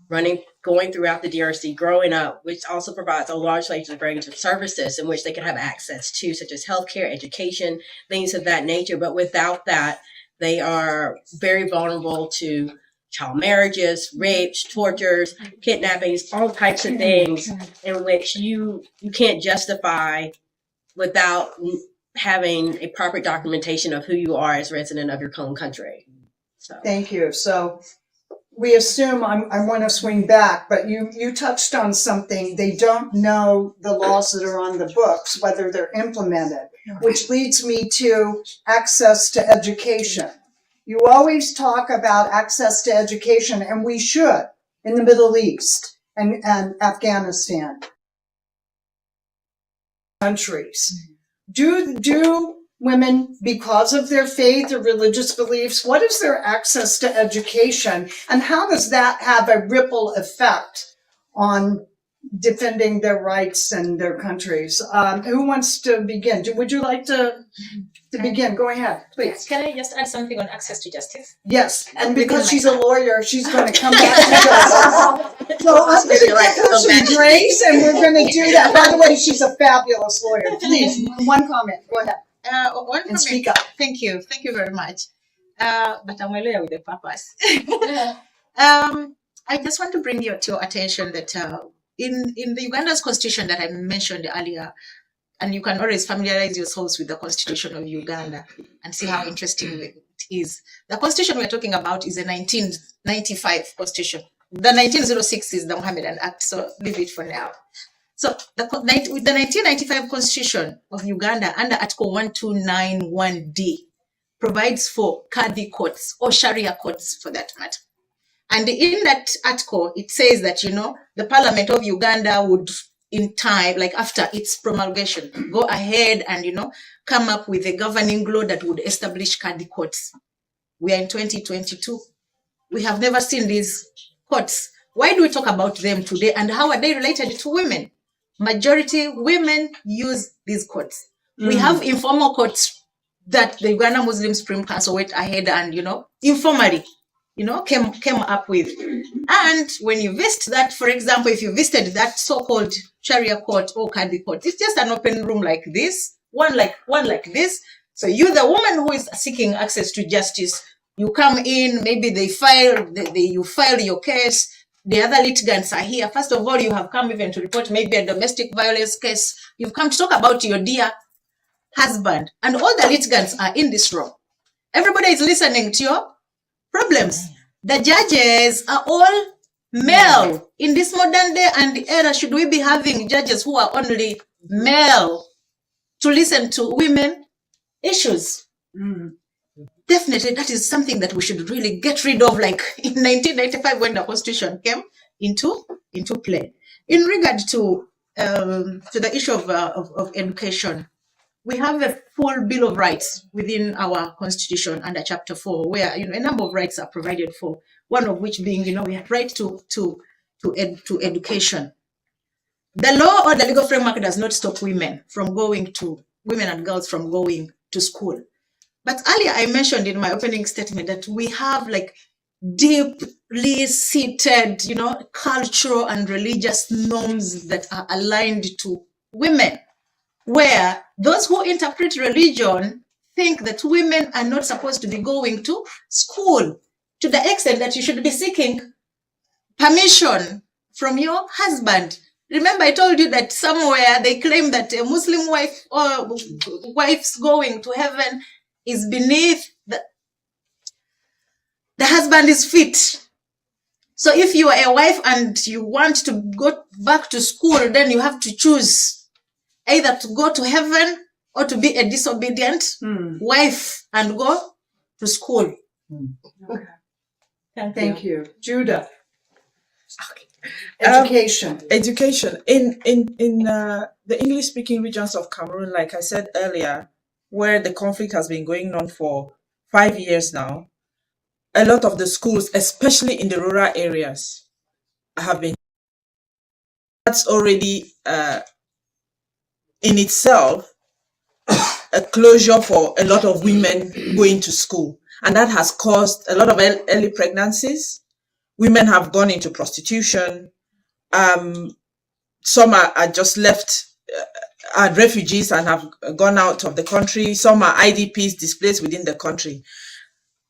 going throughout the DRC, growing up, which also provides a large range of services in which they can have access to, such as healthcare, education, things of that nature. But without that, they are very vulnerable to child marriages, rapes, tortures, kidnappings, all types of things in which you can't justify without having a proper documentation of who you are as resident of your home country. So. Thank you. So we assume I want to swing back, but you touched on something. They don't know the laws that are on the books, whether they're implemented, which leads me to access to education. You always talk about access to education, and we should in the Middle East and Afghanistan countries. Do women, because of their faith or religious beliefs, what is their access to education, and how does that have a ripple effect on defending their rights and their countries? Who wants to begin? Would you like to begin? Go ahead, please. Can I just add something on access to justice? Yes, and because she's a lawyer, she's going to come back to justice. So I'm going to give her some grace, and we're going to do that. By the way, she's a fabulous lawyer. Please, one comment. Go ahead. One And speak up. Thank you very much. But I'm a lawyer with a purpose. I just want to bring to your attention that in the Uganda's constitution that I mentioned earlier, and you can always familiarize yourselves with the constitution of Uganda and see how interesting it is. The constitution we're talking about is a 1995 constitution. The 1906 is the Mohammedan Act, so leave it for now. So with the 1995 Constitution of Uganda under Article 1291D provides for Qadi courts or Sharia courts for that matter. And in that article, it says that, the Parliament of Uganda would in time, like after its promulgation, go ahead and, come up with a governing law that would establish Qadi courts. We are in 2022. We have never seen these courts. Why do we talk about them today, and how are they related to women? Majority women use these courts. We have informal courts that the Uganda Muslim Supreme Council went ahead and, informally, came up with. And when you visit that, for example, if you visited that so-called Sharia court or Qadi court, it's just an open room like this, one like this. So you, the woman who is seeking access to justice, you come in, maybe you file your case. The other litigants are here. First of all, you have come even to report maybe a domestic violence case. You've come to talk about your dear husband, and all the litigants are in this room. Everybody is listening to your problems. The judges are all male. In this modern day and era, should we be having judges who are only male to listen to women issues? Definitely, that is something that we should really get rid of, like in 1995 when the Constitution came into play. In regard to the issue of education, we have a full Bill of Rights within our Constitution under Chapter 4, where a number of rights are provided for. One of which being, we have right to education. The law or the legal framework does not stop women and girls from going to school. But earlier I mentioned in my opening statement that we have like deeply seated, cultural and religious norms that are aligned to women, where those who interpret religion think that women are not supposed to be going to school, to the extent that you should be seeking permission from your husband. Remember, I told you that somewhere they claim that a Muslim wife or wife's going to heaven is beneath the husband's feet. So if you are a wife and you want to go back to school, then you have to choose either to go to heaven or to be a disobedient wife and go to school. Okay. Thank you. Judith. Education. Education in the English-speaking regions of Cameroon, like I said earlier, where the conflict has been going on for 5 years now, a lot of the schools, especially in the rural areas, have been. That's already in itself a closure for a lot of women going to school, and that has caused a lot of early pregnancies. Women have gone into prostitution. Some are just left are refugees and have gone out of the country. Some are IDPs displaced within the country.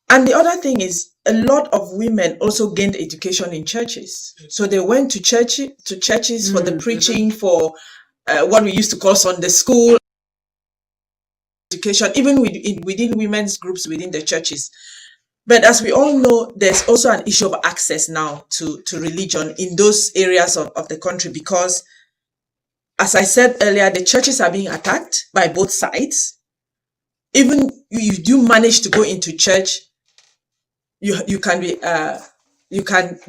And the other thing is, a lot of women also gained education in churches. So they went to churches for the preaching, for what we used to call Sunday school education, even within women's groups within the churches. But as we all know, there's also an issue of access now to religion in those areas of the country, because, as I said earlier, the churches are being attacked by both sides. Even if you do manage to go into church, you can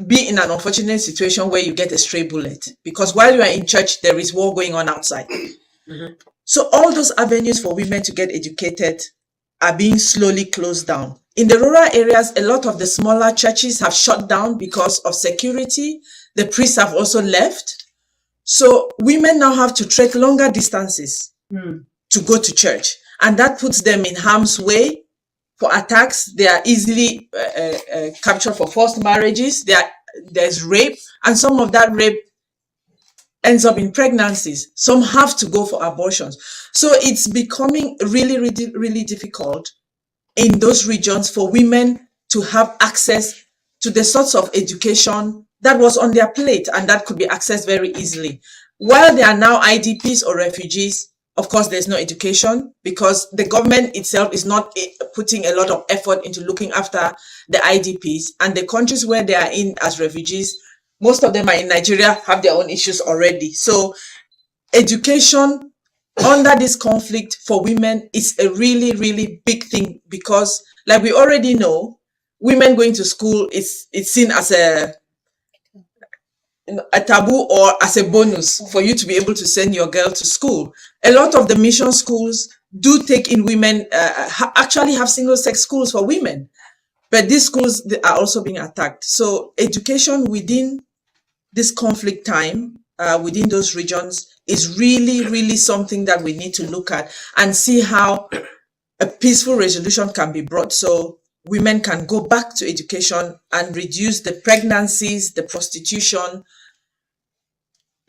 be in an unfortunate situation where you get a stray bullet, because while you are in church, there is war going on outside. So all those avenues for women to get educated are being slowly closed down. In the rural areas, a lot of the smaller churches have shut down because of security. The priests have also left. So women now have to trek longer distances to go to church. And that puts them in harm's way for attacks. They are easily captured for forced marriages. There's rape. And some of that rape ends up in pregnancies. Some have to go for abortions. So it's becoming really, really, really difficult in those regions for women to have access to the sorts of education that was on their plate and that could be accessed very easily. While they are now IDPs or refugees, of course, there's no education because the government itself is not putting a lot of effort into looking after the IDPs. And the countries where they are in as refugees, most of them are in Nigeria, have their own issues already. So education under this conflict for women is a really, really big thing, because like we already know, women going to school it's seen as a taboo or as a bonus for you to be able to send your girl to school. A lot of the mission schools do take in women, actually have single-sex schools for women, but these schools, they are also being attacked. So education within this conflict time, within those regions, is really, really something that we need to look at and see how a peaceful resolution can be brought. So women can go back to education and reduce the pregnancies, the prostitution,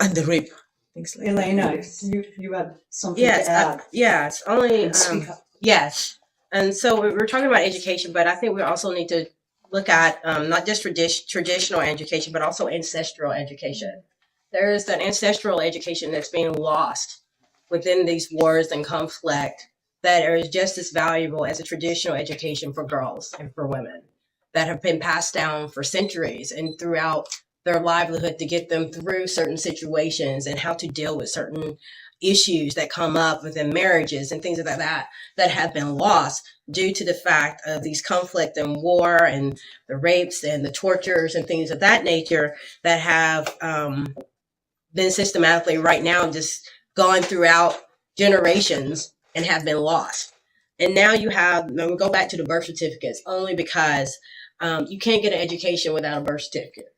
and the rape. Things like Elaina, that. you had something Yes, to add. yes, only, And speak up. yes. And so we're talking about education, but I think we also need to look at not just traditional education, but also ancestral education. There is an ancestral education that's being lost within these wars and conflict that is just as valuable as a traditional education for girls and for women that have been passed down for centuries and throughout their livelihood to get them through certain situations and how to deal with certain issues that come up within marriages and things like that have been lost due to the fact of these conflict and war and the rapes and the tortures and things of that nature that have been systematically right now just gone throughout generations and have been lost. And now you have, we go back to the birth certificates only because you can't get an education without a birth certificate.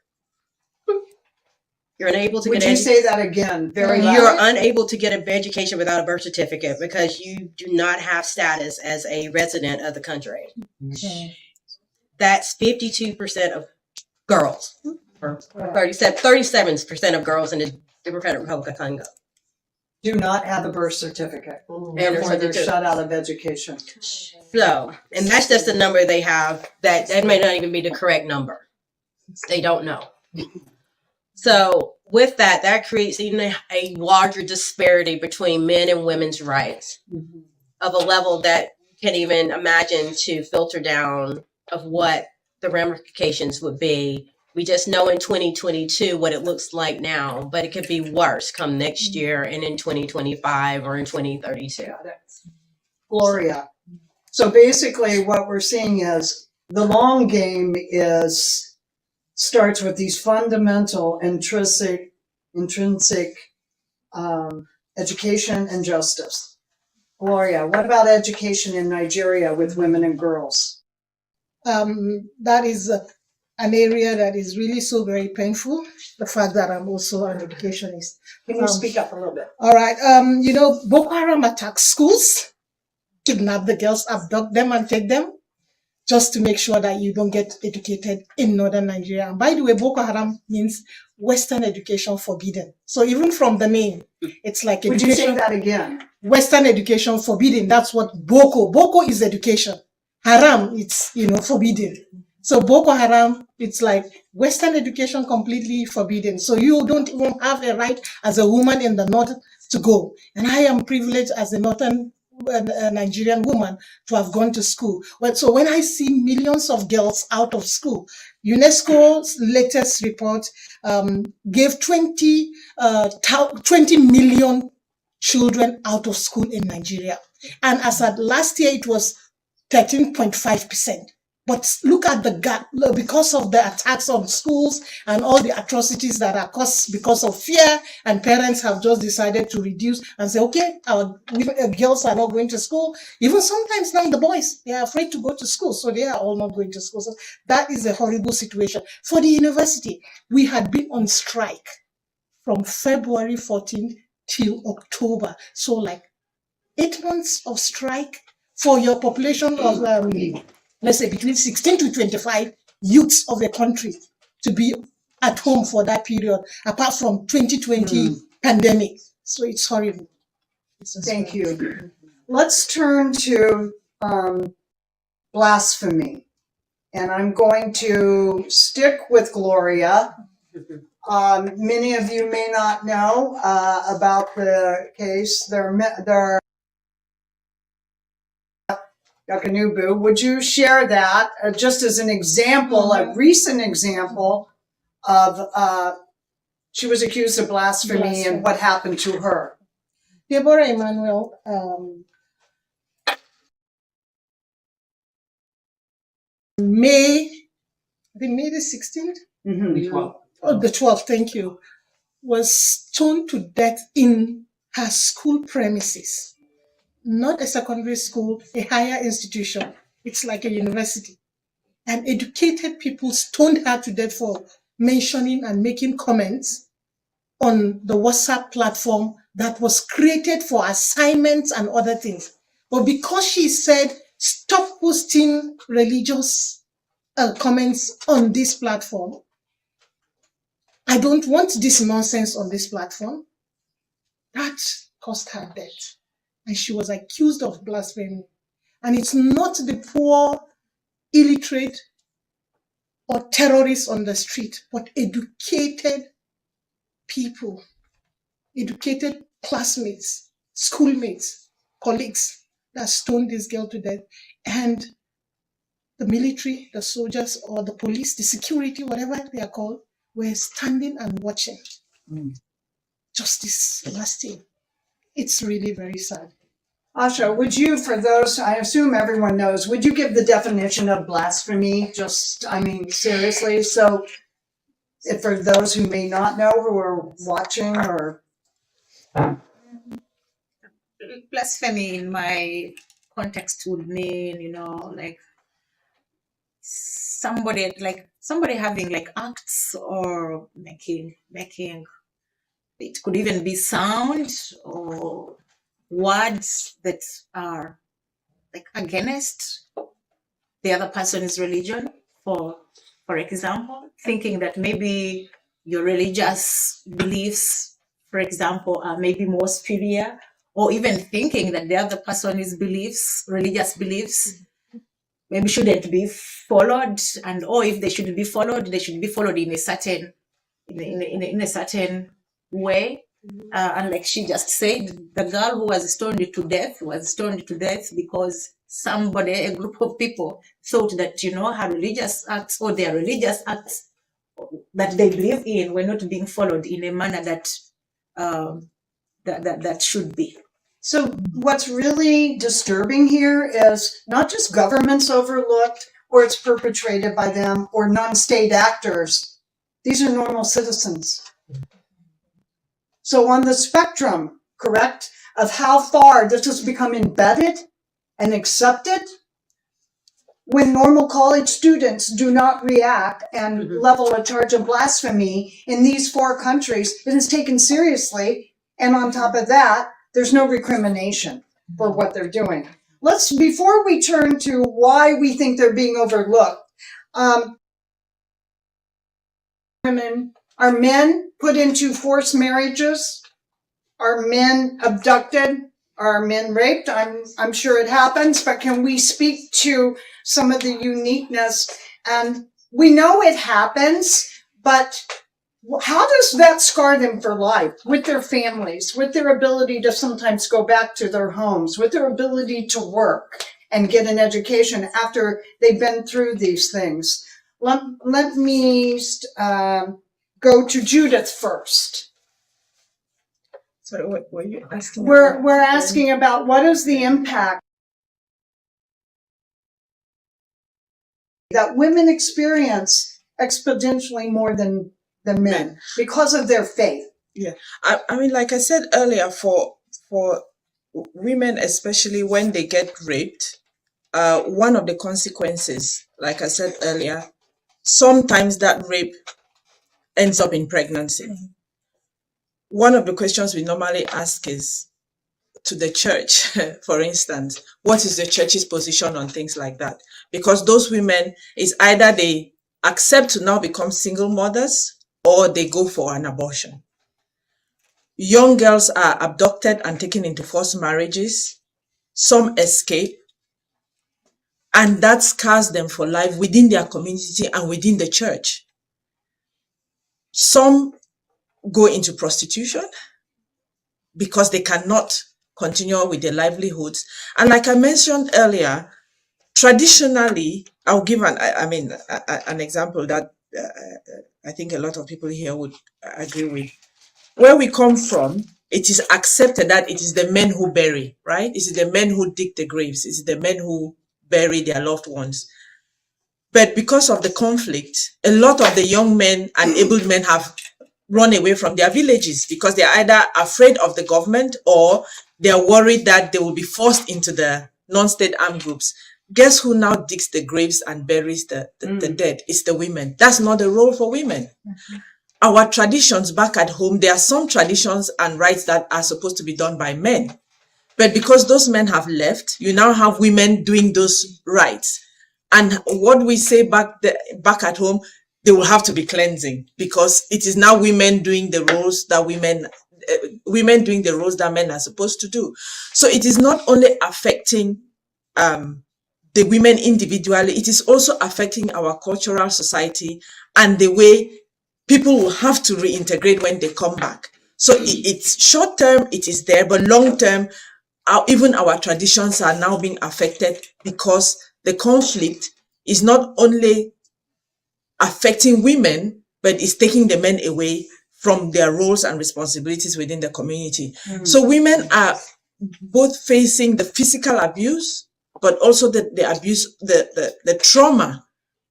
You're unable to Would get you say that again? Very loud. You're unable to get an education without a birth certificate because you do not have status as a resident of the country. That's 52% of girls, or 37% of girls in the Democratic Republic of Congo. Do not have a birth certificate. And Therefore, they're shut out of education. So, and that's just the number they have. That may not even be the correct number. They don't know. So with that, that creates even a larger disparity between men and women's rights of a level that you can't even imagine to filter down of what the ramifications would be. We just know in 2022 what it looks like now, but it could be worse come next year and in 2025 or in 2032. Gloria. So basically what we're seeing is the long game starts with these fundamental intrinsic education and justice. Gloria, what about education in Nigeria with women and girls? That is an area that is really so very painful. The fact that I'm also an educationist. Can you speak up a little bit? All right. Boko Haram attacks schools, kidnap the girls, abduct them and take them, just to make sure that you don't get educated in northern Nigeria. And by the way, Boko Haram means Western education forbidden. So even from the name, it's like education. Would you say that again? Western education forbidden. That's what Boko is education. Haram, it's, forbidden. So Boko Haram, it's like Western education completely forbidden. So you don't even have a right as a woman in the north to go. And I am privileged as a northern Nigerian woman to have gone to school. So when I see millions of girls out of school, UNESCO's latest report gave 20 million children out of school in Nigeria. And as at last year, it was 13.5%. But look at the gap because of the attacks on schools and all the atrocities that are caused because of fear, and parents have just decided to reduce and say, okay, our girls are not going to school. Even sometimes now the boys, they are afraid to go to school, so they are all not going to school. So that is a horrible situation. For the university, we had been on strike from February 14th till October. So like 8 months of strike for your population of let's say between 16 to 25 youths of the country to be at home for that period, apart from 2020 pandemic. So it's horrible. Thank you. Let's turn to blasphemy. And I'm going to stick with Gloria. Many of you may not know about the case. There are Yakanubu, would you share that just as an example, a recent example of she was accused of blasphemy and what happened to her? Deborah Emmanuel, May the 16th? Oh, the 12th, thank you. Was stoned to death in her school premises. Not a secondary school, a higher institution. It's like a university. And educated people stoned her to death for mentioning and making comments on the WhatsApp platform that was created for assignments and other things. But because she said stop posting religious comments on this platform. I don't want this nonsense on this platform. That caused her death. And she was accused of blasphemy. And it's not the poor, illiterate, or terrorists on the street, but educated people, educated classmates, schoolmates, colleagues that stoned this girl to death. And the military, the soldiers, or the police, the security, whatever they are called, were standing and watching. Just this last year. It's really very sad. Ashah, would you, for those, I assume everyone knows, would you give the definition of blasphemy? Just, I mean, seriously. So, if for those who may not know, who are watching or. Blasphemy in my context would mean, you know, like somebody having like acts or making, it could even be sound or words that are like against the other person's religion. For example, thinking that maybe your religious beliefs, for example, are maybe more superior, or even thinking that the other person's religious beliefs, maybe shouldn't be followed, and or if they should be followed, they should be followed in a certain way. And like she just said, the girl who was stoned to death because a group of people thought that, you know, her religious acts or their religious acts that they believe in were not being followed in a manner that that should be. So what's really disturbing here is not just governments overlooked or it's perpetrated by them or non-state actors. These are normal citizens. So on the spectrum, correct, of how far this has become embedded and accepted, when normal college students do not react and level a charge of blasphemy in these 4 countries, it is taken seriously. And on top of that, there's no recrimination for what they're doing. Before we turn to why we think they're being overlooked, women, are men put into forced marriages? Are men abducted? Are men raped? I'm sure it happens, but can we speak to some of the uniqueness? And we know it happens, but how does that scar them for life with their families, with their ability to sometimes go back to their homes, with their ability to work and get an education after they've been through these things? Let me go to Judith first. Sorry, what were you asking? We're asking about what is the impact that women experience exponentially more than men because of their faith. Yeah, I mean, like I said earlier, for women, especially when they get raped, one of the consequences, like I said earlier, sometimes that rape ends up in pregnancy. One of the questions we normally ask is to the church, for instance, what is the church's position on things like that? Because those women, is either they accept to now become single mothers or they go for an abortion. Young girls are abducted and taken into forced marriages. Some escape, and that scars them for life within their community and within the church. Some go into prostitution because they cannot continue with their livelihoods. And like I mentioned earlier, traditionally, I'll give an example that I think a lot of people here would agree with. Where we come from, it is accepted that it is the men who bury, right? It is the men who dig the graves. It is the men who bury their loved ones. But because of the conflict, a lot of the young men and able men have run away from their villages because they're either afraid of the government or they're worried that they will be forced into the non-state armed groups. Guess who now digs the graves and buries the dead? It's the women. That's not a role for women. Our traditions back at home, there are some traditions and rites that are supposed to be done by men. But because those men have left, you now have women doing those rites. And what we say back at home, they will have to be cleansing, because it is now women doing the roles that women doing the roles that men are supposed to do. So it is not only affecting the women individually, it is also affecting our cultural society and the way people will have to reintegrate when they come back. So it's short term, it is there, but long term, even our traditions are now being affected, because the conflict is not only affecting women, but it's taking the men away from their roles and responsibilities within the community. So women are both facing the physical abuse, but also the abuse, the trauma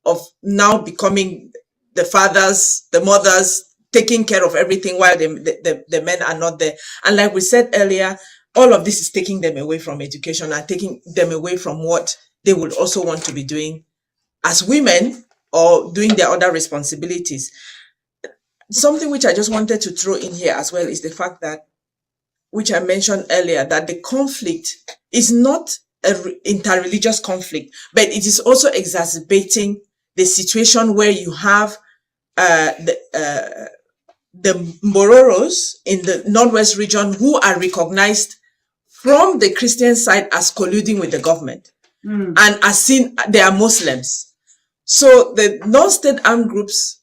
of now becoming the fathers, the mothers, taking care of everything while the men are not there. And like we said earlier, all of this is taking them away from education and taking them away from what they would also want to be doing as women or doing their other responsibilities. Something which I just wanted to throw in here as well is the fact that, which I mentioned earlier, that the conflict is not an interreligious conflict, but it is also exacerbating the situation where you have the Mororos in the Northwest region who are recognized from the Christian side as colluding with the government and are seen, they are Muslims. So the non-state armed groups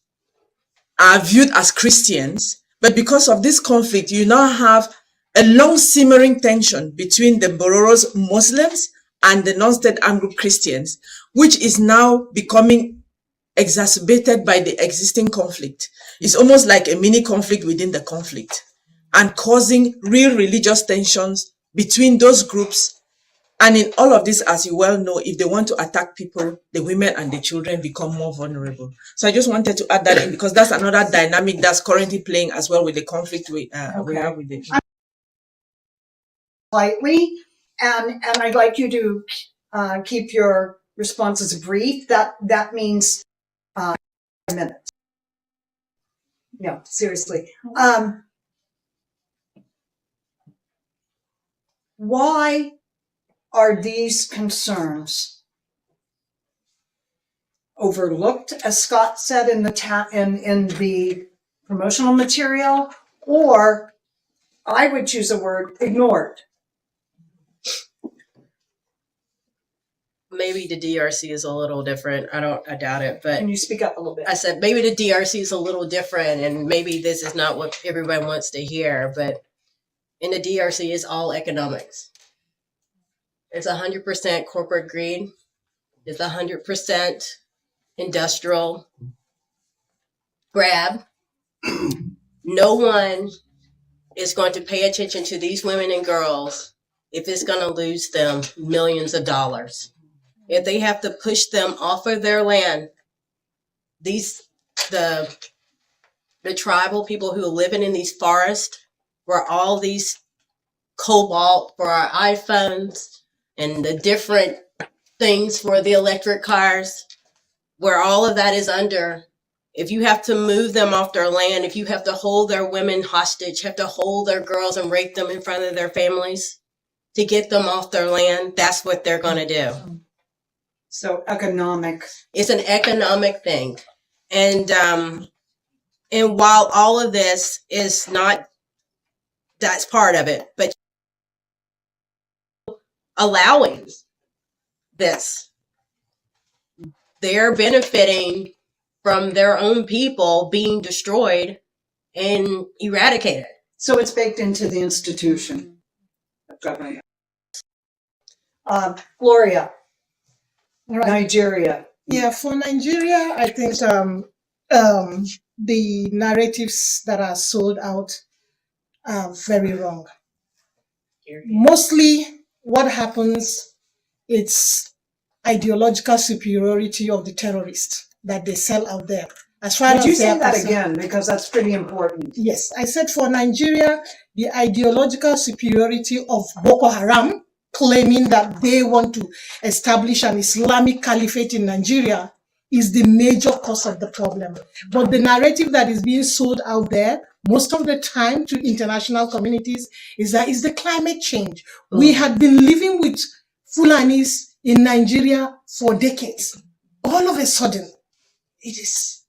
are viewed as Christians, but because of this conflict, you now have a long simmering tension between the Mororos Muslims and the non-state armed group Christians, which is now becoming exacerbated by the existing conflict. It's almost like a mini conflict within the conflict and causing real religious tensions between those groups. And in all of this, as you well know, if they want to attack people, the women and the children become more vulnerable. So I just wanted to add that in, because that's another dynamic that's currently playing as well with the conflict we have with it. Slightly, and I'd like you to keep your responses brief. That means minutes. No, seriously. Why are these concerns overlooked, as Scott said in the promotional material, or I would choose a word, ignored? Maybe the DRC is a little different. I doubt it, but Can you speak up a little bit? I said maybe the DRC is a little different, and maybe this is not what everyone wants to hear, but in the DRC, it's all economics. It's 100% corporate greed. It's 100% industrial grab. No one is going to pay attention to these women and girls if it's going to lose them millions of dollars. If they have to push them off of their land, the tribal people who are living in these forests, where all these cobalt for our iPhones and the different things for the electric cars, where all of that is under, if you have to move them off their land, if you have to hold their women hostage, have to hold their girls and rape them in front of their families to get them off their land, that's what they're going to do. So economic. It's an economic thing. And while all of this is not, that's part of it, but allowing this, they're benefiting from their own people being destroyed and eradicated. So it's baked into the institution of government. Gloria, Right. Nigeria. Yeah, for Nigeria, I think the narratives that are sold out are very wrong. Mostly what happens, it's ideological superiority of the terrorists that they sell out there. As far Would as you they are say that concerned. again? Because that's pretty important. Yes, I said for Nigeria, the ideological superiority of Boko Haram, claiming that they want to establish an Islamic caliphate in Nigeria, is the major cause of the problem. But the narrative that is being sold out there most of the time to international communities is that is the climate change. We had been living with Fulanis in Nigeria for decades. All of a sudden, it is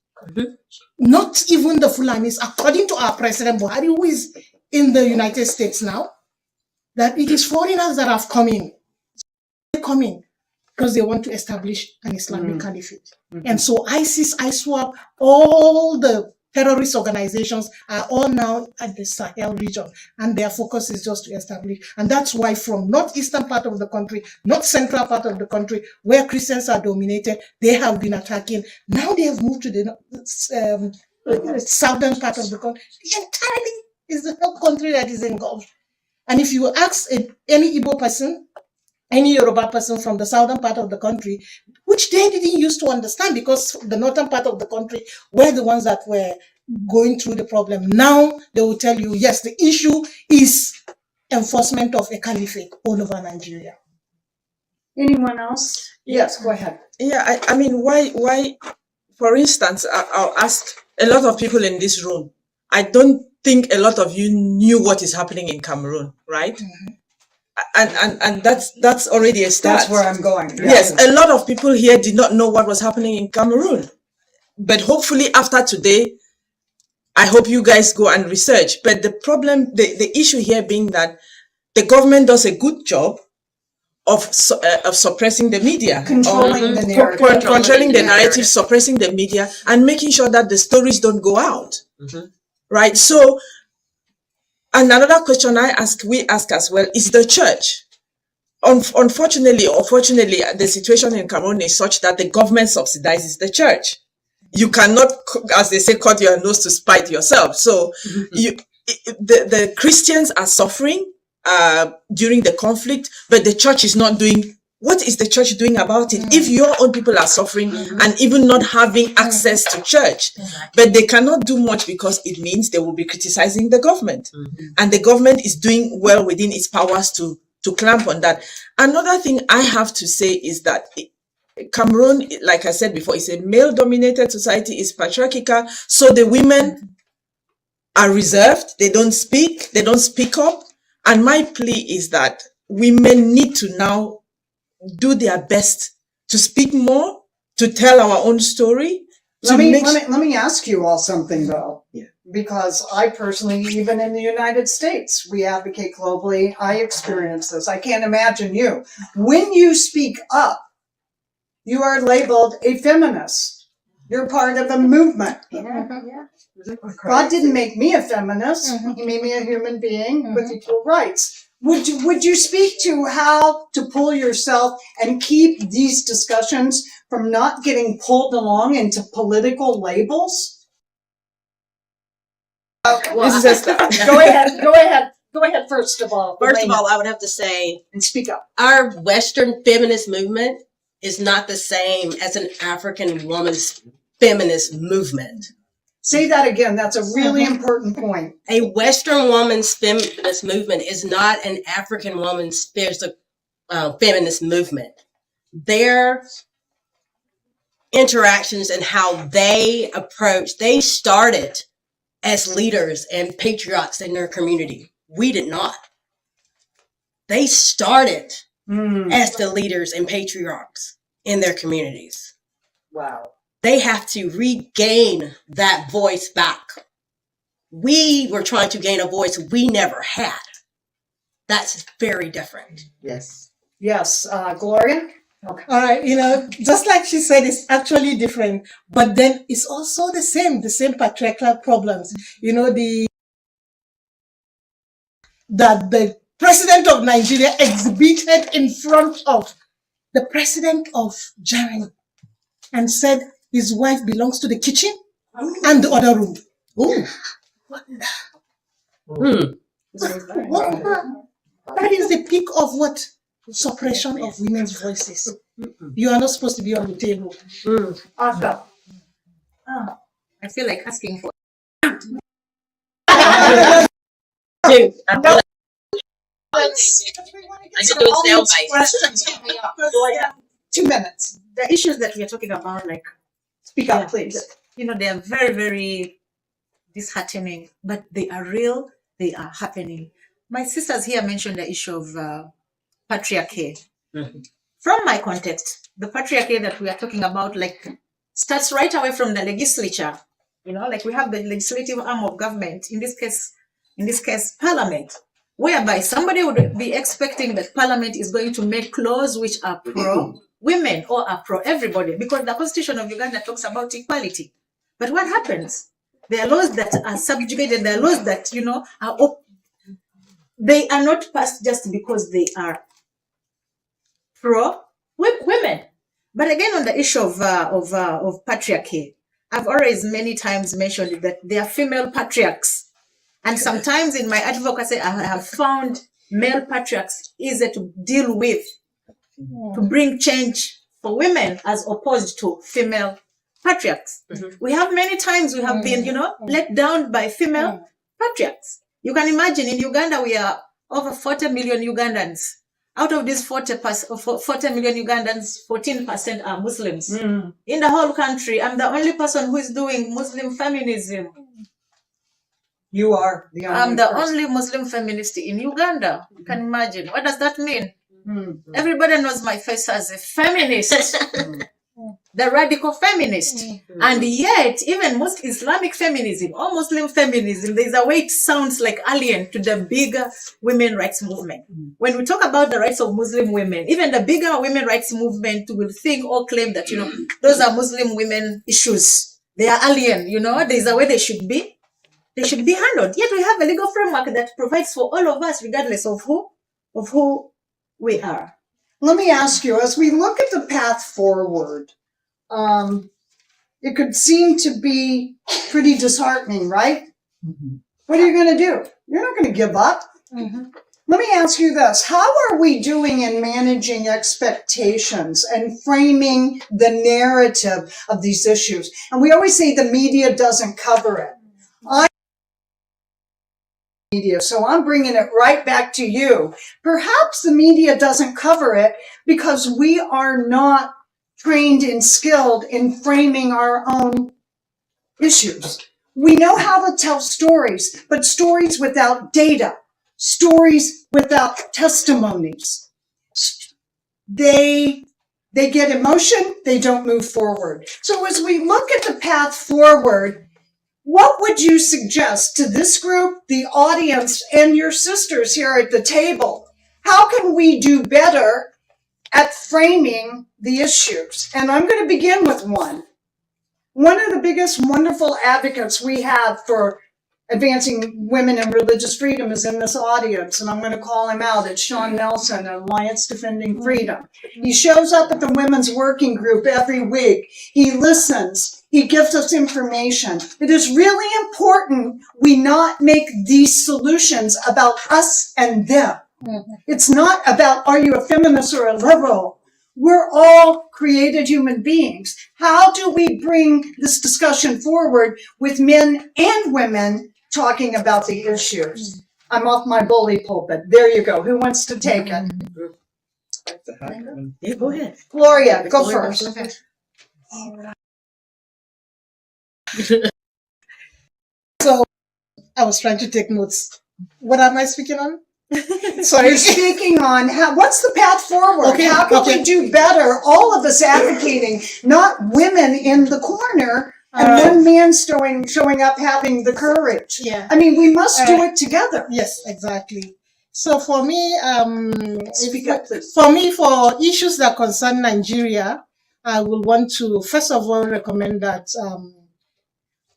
not even the Fulanis, according to our President Buhari, who is in the United States now, that it is foreigners that have come in. They come in because they want to establish an Islamic caliphate. And so ISIS, ISWAP, all the terrorist organizations are all now at the Sahel region, and their focus is just to establish. And that's why from northeastern part of the country, north central part of the country, where Christians are dominated, they have been attacking. Now they have moved to the southern part of the country. Entirely is the whole country that is engulfed. And if you ask any Igbo person, any Yoruba person from the southern part of the country, which they didn't used to understand because the northern part of the country were the ones that were going through the problem. Now they will tell you, yes, the issue is enforcement of a caliphate all over Nigeria. Anyone else? Yes, go ahead. Yeah, I mean, why, for instance, I'll ask a lot of people in this room. I don't think a lot of you knew what is happening in Cameroon, right? And that's already a start. That's where I'm going. Yes, a lot of people here did not know what was happening in Cameroon. But hopefully after today, I hope you guys go and research. But the problem, the issue here being that the government does a good job of suppressing the media, Controlling the narrative. controlling the narrative, suppressing the media, and making sure that the stories don't go out. Right? So, and another question we ask as well, is the church. Unfortunately or fortunately, the situation in Cameroon is such that the government subsidizes the church. You cannot, as they say, cut your nose to spite yourself. So the Christians are suffering during the conflict, but the church is not doing. What is the church doing about it? If your own people are suffering and even not having access to church, but they cannot do much because it means they will be criticizing the government. And the government is doing well within its powers to clamp on that. Another thing I have to say is that Cameroon, like I said before, is a male-dominated society, is patriarchal, so the women are reserved, they don't speak up. And my plea is that women need to now do their best to speak more, to tell our own story. Let me ask you all something though. Yeah. Because I personally, even in the United States, we advocate globally. I experience this. I can't imagine you. When you speak up, you are labeled a feminist. You're part of a movement. God didn't make me a feminist. He made me a human being with equal rights. Would you speak to how to pull yourself and keep these discussions from not getting pulled along into political labels? Okay, Well, go ahead. First of all, First of Elaina, all, I would have to say and speak up. our Western feminist movement is not the same as an African woman's feminist movement. Say that again. That's a really important point. A Western woman's feminist movement is not an African woman's feminist movement. Their interactions and how they approach, they started as leaders and patriarchs in their community. We did not. They started as the leaders and patriarchs in their communities. Wow. They have to regain that voice back. We were trying to gain a voice we never had. That's very different. Yes. Gloria? Okay. All right, just like she said, it's actually different, but then it's also the same patriarchal problems. That the president of Nigeria exhibited in front of the president of Germany and said his wife belongs to the kitchen and the other room. Ooh. That is the peak of what? Suppression of women's voices. You are not supposed to be on the table. Ashah. I feel like asking for. Dude, Go ahead. 2 minutes. The issues that we are talking about, like, Speak up, please. they are very, very disheartening, but they are real, they are happening. My sisters here mentioned the issue of patriarchy. From my context, the patriarchy that we are talking about starts right away from the legislature. Like we have the legislative arm of government, in this case, Parliament, whereby somebody would be expecting that Parliament is going to make laws which are pro-women or are pro-everybody, because the Constitution of Uganda talks about equality. But what happens? There are laws that are subjugated, there are laws that, they are not passed just because they are pro-women. But again, on the issue of patriarchy, I've always many times mentioned that there are female patriarchs. And sometimes in my advocacy, I have found male patriarchs easier to deal with, to bring change for women as opposed to female patriarchs. We have many times we have been, let down by female patriarchs. You can imagine in Uganda, we are over 40 million Ugandans. Out of these 40 million Ugandans, 14% are Muslims. In the whole country, I'm the only person who is doing Muslim feminism. You are the only I'm the person. only Muslim feminist in Uganda. You can imagine. What does that mean? Everybody knows my face as a feminist. The radical feminist. And yet, even most Islamic feminism or Muslim feminism, there's a way it sounds like alien to the bigger women rights movement. When we talk about the rights of Muslim women, even the bigger women rights movement will think or claim that, those are Muslim women issues. They are alien, there's a way they should be handled. Yet we have a legal framework that provides for all of us, regardless of who we are. Let me ask you, as we look at the path forward, it could seem to be pretty disheartening, right? What are you going to do? You're not going to give up. Let me ask you this. How are we doing in managing expectations and framing the narrative of these issues? And we always say the media doesn't cover it. So I'm bringing it right back to you. Perhaps the media doesn't cover it because we are not trained and skilled in framing our own issues. We know how to tell stories, but stories without data, stories without testimonies. They get emotion, they don't move forward. So as we look at the path forward, what would you suggest to this group, the audience, and your sisters here at the table? How can we do better at framing the issues? And I'm going to begin with one. One of the biggest wonderful advocates we have for advancing women and religious freedom is in this audience, and I'm going to call him out. It's Sean Nelson, Alliance Defending Freedom. He shows up at the women's working group every week. He listens. He gives us information. It is really important we not make these solutions about us and them. It's not about, are you a feminist or a liberal? We're all created human beings. How do we bring this discussion forward with men and women talking about the issues? I'm off my bully pulpit. There you go. Who wants to take it? Yeah, go ahead. Gloria, go first. So I was trying to take notes. What am I speaking on? You're Sorry. speaking on what's the path forward? Okay, How can okay. we do better? All of us advocating, not women in the corner and one man showing up having the courage. Yeah. I mean, we must do it together. Yes, exactly. So for me, Speak up, please. for issues that concern Nigeria, I will want to first of all recommend that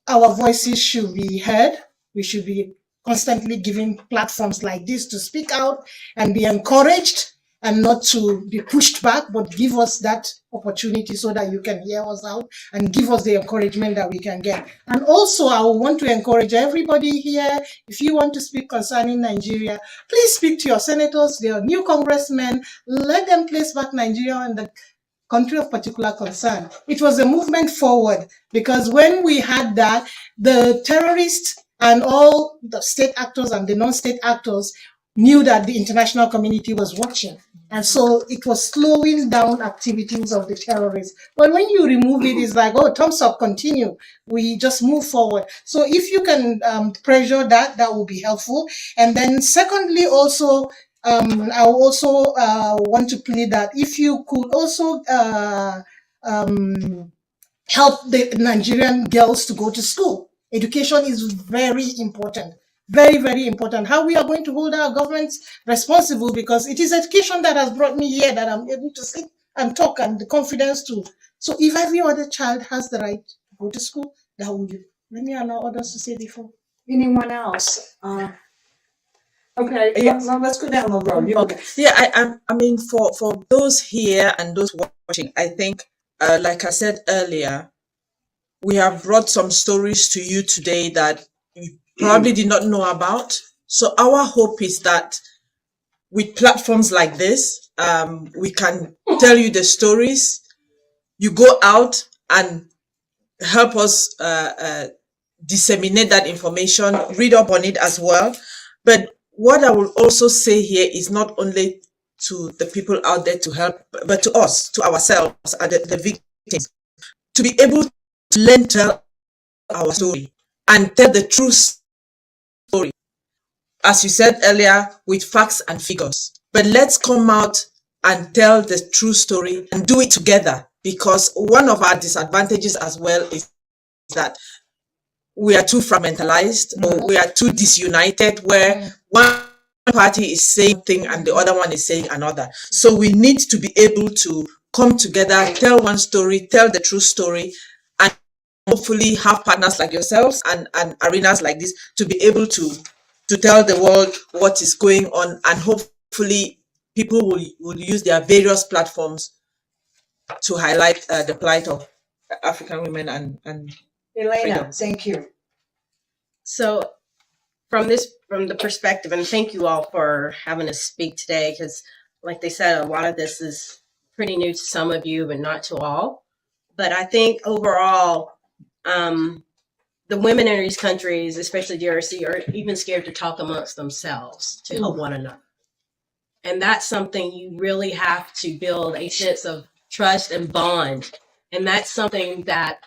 our voices should be heard. We should be constantly giving platforms like this to speak out and be encouraged and not to be pushed back, but give us that opportunity so that you can hear us out and give us the encouragement that we can get. And also, I want to encourage everybody here, if you want to speak concerning Nigeria, please speak to your senators, their new congressmen, let them place back Nigeria in the country of particular concern. It was a movement forward because when we had that, the terrorists and all the state actors and the non-state actors knew that the international community was watching. And so it was slowing down activities of the terrorists. But when you remove it, it's like, oh, thumbs up, continue. We just move forward. So if you can pressure that, that will be helpful. And then secondly, also, I also want to plead that if you could also help the Nigerian girls to go to school. Education is very important. Very, very important. How we are going to hold our governments responsible, because it is education that has brought me here, that I'm able to sit and talk, and the confidence to. So if every other child has the right to go to school, that would be. Let me allow others to say before. Anyone else? Okay, Yeah. let's go down the road. Okay. Yeah, I mean, for those here and those watching, I think, like I said earlier, we have brought some stories to you today that you probably did not know about. So our hope is that with platforms like this, we can tell you the stories. You go out and help us disseminate that information, read up on it as well. But what I will also say here is not only to the people out there to help, but to us, to ourselves, the victims, to be able to learn, tell our story and tell the true story, as you said earlier, with facts and figures. But let's come out and tell the true story and do it together, because one of our disadvantages as well is that we are too fragmentalized, or we are too disunited, where one party is saying thing and the other one is saying another. So we need to be able to come together, tell one story, tell the true story, and hopefully have partners like yourselves and arenas like this to be able to tell the world what is going on, and hopefully people will use their various platforms to highlight the plight of African women and Elaina, freedom. thank you. So from the perspective, and thank you all for having us speak today, because like they said, a lot of this is pretty new to some of you, but not to all. But I think overall, the women in these countries, especially DRC, are even scared to talk amongst themselves to help one another. And that's something you really have to build a sense of trust and bond. And that's something that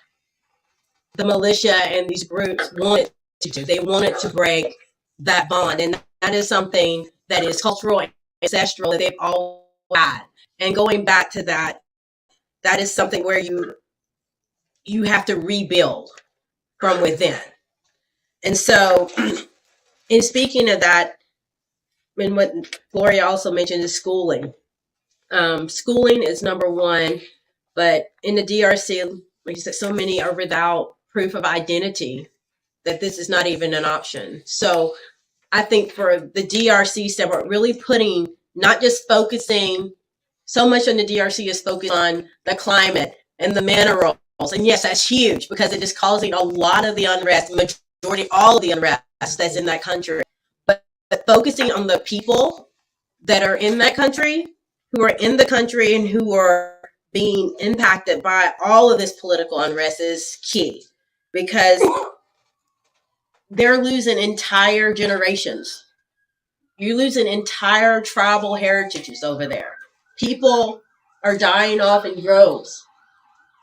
the militia and these groups wanted to do. They wanted to break that bond. And that is something that is cultural and ancestral that they've all had. And going back to that, that is something where you have to rebuild from within. And so in speaking of that, and what Gloria also mentioned is schooling. Schooling is number one, but in the DRC, like you said, so many are without proof of identity that this is not even an option. So I think for the DRC step, we're really putting, not just focusing, so much on the DRC is focused on the climate and the minerals. And yes, that's huge because it is causing a lot of the unrest, majority, all of the unrest that's in that country. But focusing on the people that are in that country, who are in the country and who are being impacted by all of this political unrest is key, because they're losing entire generations. You're losing entire tribal heritages over there. People are dying off in droves.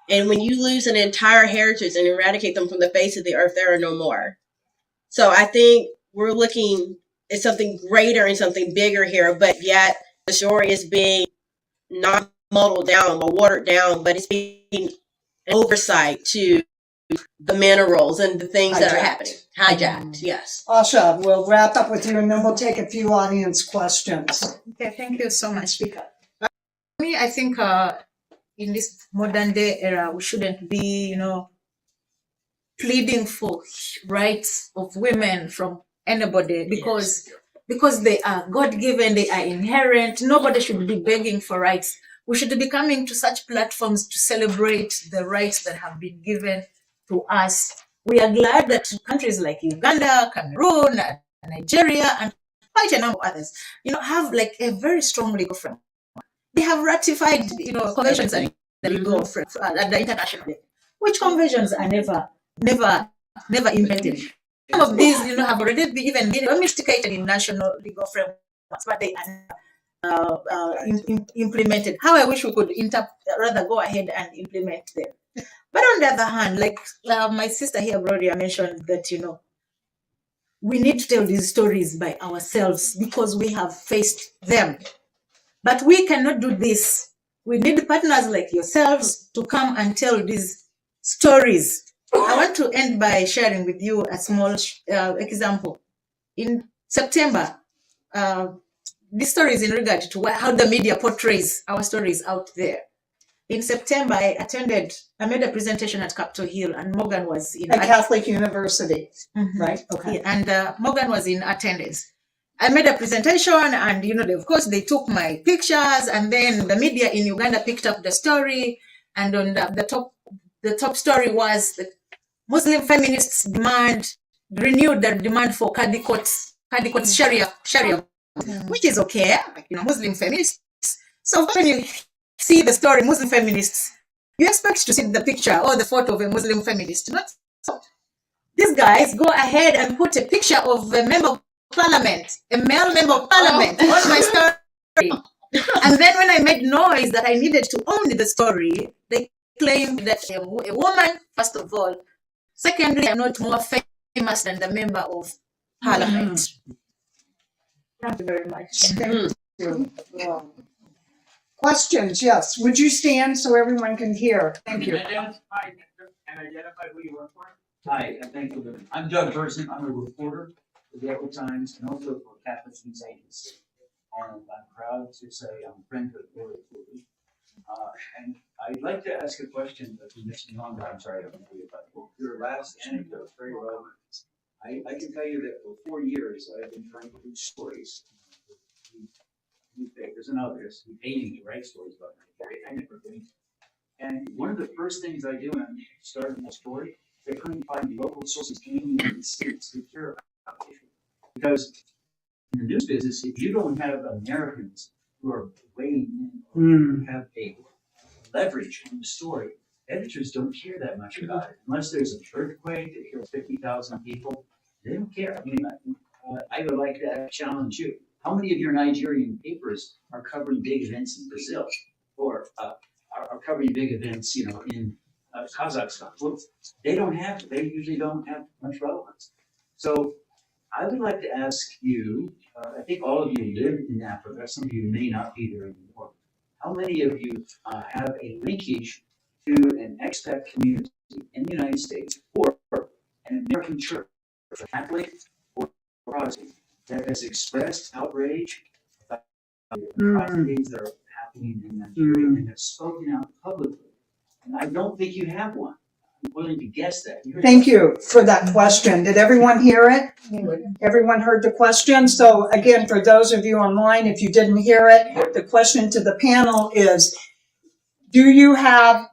And when you lose an entire heritage and eradicate them from the face of the earth, there are no more. So I think we're looking at something greater and something bigger here, but yet the story is being not muddled down or watered down, but it's being an oversight to the minerals and the things that are happening. Hijacked, yes. Ashah, we'll wrap up with you and then we'll take a few audience questions. Okay, thank you so much. Speak up. Me, I think in this modern day era, we shouldn't be, pleading for rights of women from anybody because they are God-given, they are inherent. Nobody should be begging for rights. We should be coming to such platforms to celebrate the rights that have been given to us. We are glad that countries like Uganda, Cameroon, Nigeria, and quite a number of others, have like a very strong legal framework. They have ratified, conventions at the legal framework at the international level, which conventions are never implemented. Some of these, have already been domesticated in national legal frameworks, but they are implemented. How I wish we could rather go ahead and implement them. But on the other hand, like my sister here, Gloria, mentioned that, you know, we need to tell these stories by ourselves because we have faced them. But we cannot do this. We need partners like yourselves to come and tell these stories. I want to end by sharing with you a small example. In September, this story is in regard to how the media portrays our stories out there. In September, I made a presentation at Capitol Hill, and Morgan was in At Catholic University, right? Okay. Yeah, and Morgan was in attendance. I made a presentation, and you know, of course, they took my pictures, and then the media in Uganda picked up the story, and on the top story was the Muslim feminists renewed their demand for Kadikot's Sharia, which is okay, like, you know, Muslim feminists. So when you see the story, Muslim feminists, you expect to see the picture or the photo of a Muslim feminist. Not so. These guys go ahead and put a picture of a member of parliament, a male member of parliament, on my story. And then when I made noise that I needed to own the story, they claimed that a woman, first of all. Secondly, I'm not more famous than the member of parliament. Thank you very much. Thank you. Questions? Yes. Would you stand so everyone can hear? Thank you. And identify who you work for. Hi, thank you. I'm Doug Burson. I'm a reporter for the Echo Times and also for Catholic News Agency. And I'm proud to say I'm a friend of the board. And I'd like to ask a question to Ms. Mwanga. I'm sorry, I don't know you, but your last anecdote, very relevant. I can tell you that for 4 years, I've been trying to do stories. Newspapers and others who pay me to write stories about Nigeria. I never do. And one of the first things I do when I'm starting a story, I couldn't find local sources in the states to care about the issue. Because in the news business, if you don't have Americans who are weighing in or have a leverage on the story, editors don't care that much about it. Unless there's an earthquake that kills 50,000 people, they don't care. I mean, I would like to challenge you. How many of your Nigerian papers are covering big events in Brazil or are covering big events, you know, in Kazakhstan? Well, they usually don't have much relevance. So I would like to ask you, I think all of you live in Africa, some of you may not be there anymore. How many of you have a linkage to an expat community in the United States or an American church, Catholic or Protestant, that has expressed outrage about the atrocities that are happening in Nigeria and have spoken out publicly? And I don't think you have one. I'm willing to guess that. Thank you for that question. Did everyone hear it? Everyone heard the question? So again, for those of you online, if you didn't hear it, the question to the panel is, do you have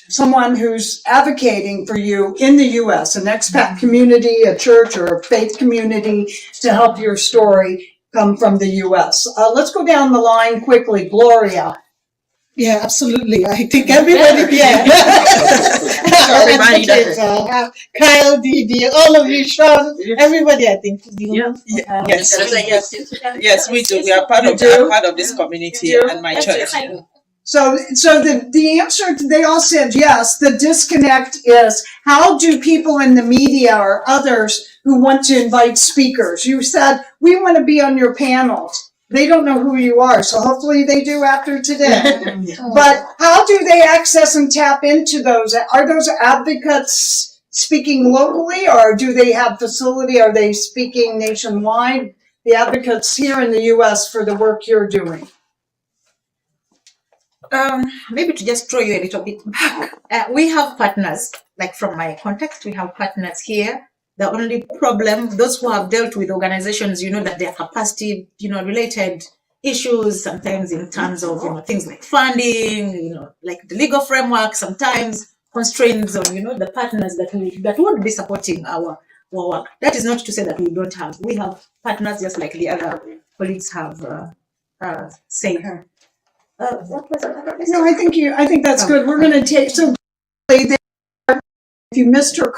someone who's advocating for you in the U.S., an expat community, a church, or a faith community to help your story come from the U.S.? Let's go down the line quickly. Gloria. Yeah, absolutely. I think everybody Kyle, Didi, all of you, Sean, everybody, I think. Yes, we do. We are part of this community and my church. So the answer, they all said yes. The disconnect is, how do people in the media or others who want to invite speakers? You said, we want to be on your panels. They don't know who you are, so hopefully they do after today. But how do they access and tap into those? Are those advocates speaking locally, or do they have facility? Are they speaking nationwide? The advocates here in the U.S. for the work you're doing. Maybe to just throw you a little bit back, we have partners, like from my context, we have partners here. The only problem, those who have dealt with organizations, you know, that their capacity, you know, related issues, sometimes in terms of, you know, things like funding, you know, like the legal framework, sometimes constraints on, you know, the partners that would be supporting our work. That is not to say that we have partners just like the other colleagues have said. What was it? No, I think that's good. We're going to take, so if you missed her,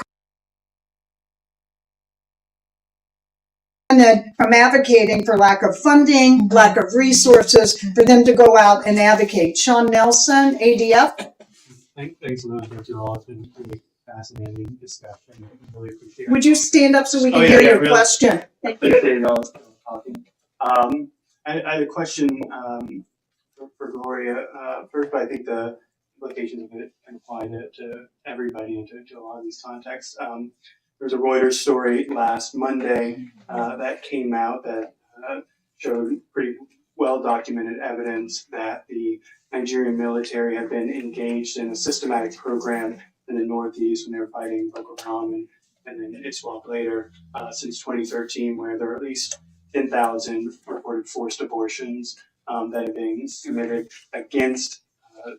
prevented from advocating for lack of funding, lack of resources for them to go out and advocate. Sean Nelson, ADF. Thanks a lot, Dr. Roth. It's been really fascinating discussion. I really appreciate it. Would you stand up so we can Oh, yeah, hear yeah, your really. question? Thank you. Appreciate it all talking. I had a question for Gloria. First, I think the implications of it can apply to everybody and to a lot of these contexts. There was a Reuters story last Monday that came out that showed pretty well documented evidence that the Nigerian military had been engaged in a systematic program in the Northeast when they were fighting Boko Haram and then ISWAP later since 2013, where there are at least 10,000 reported forced abortions that have been committed against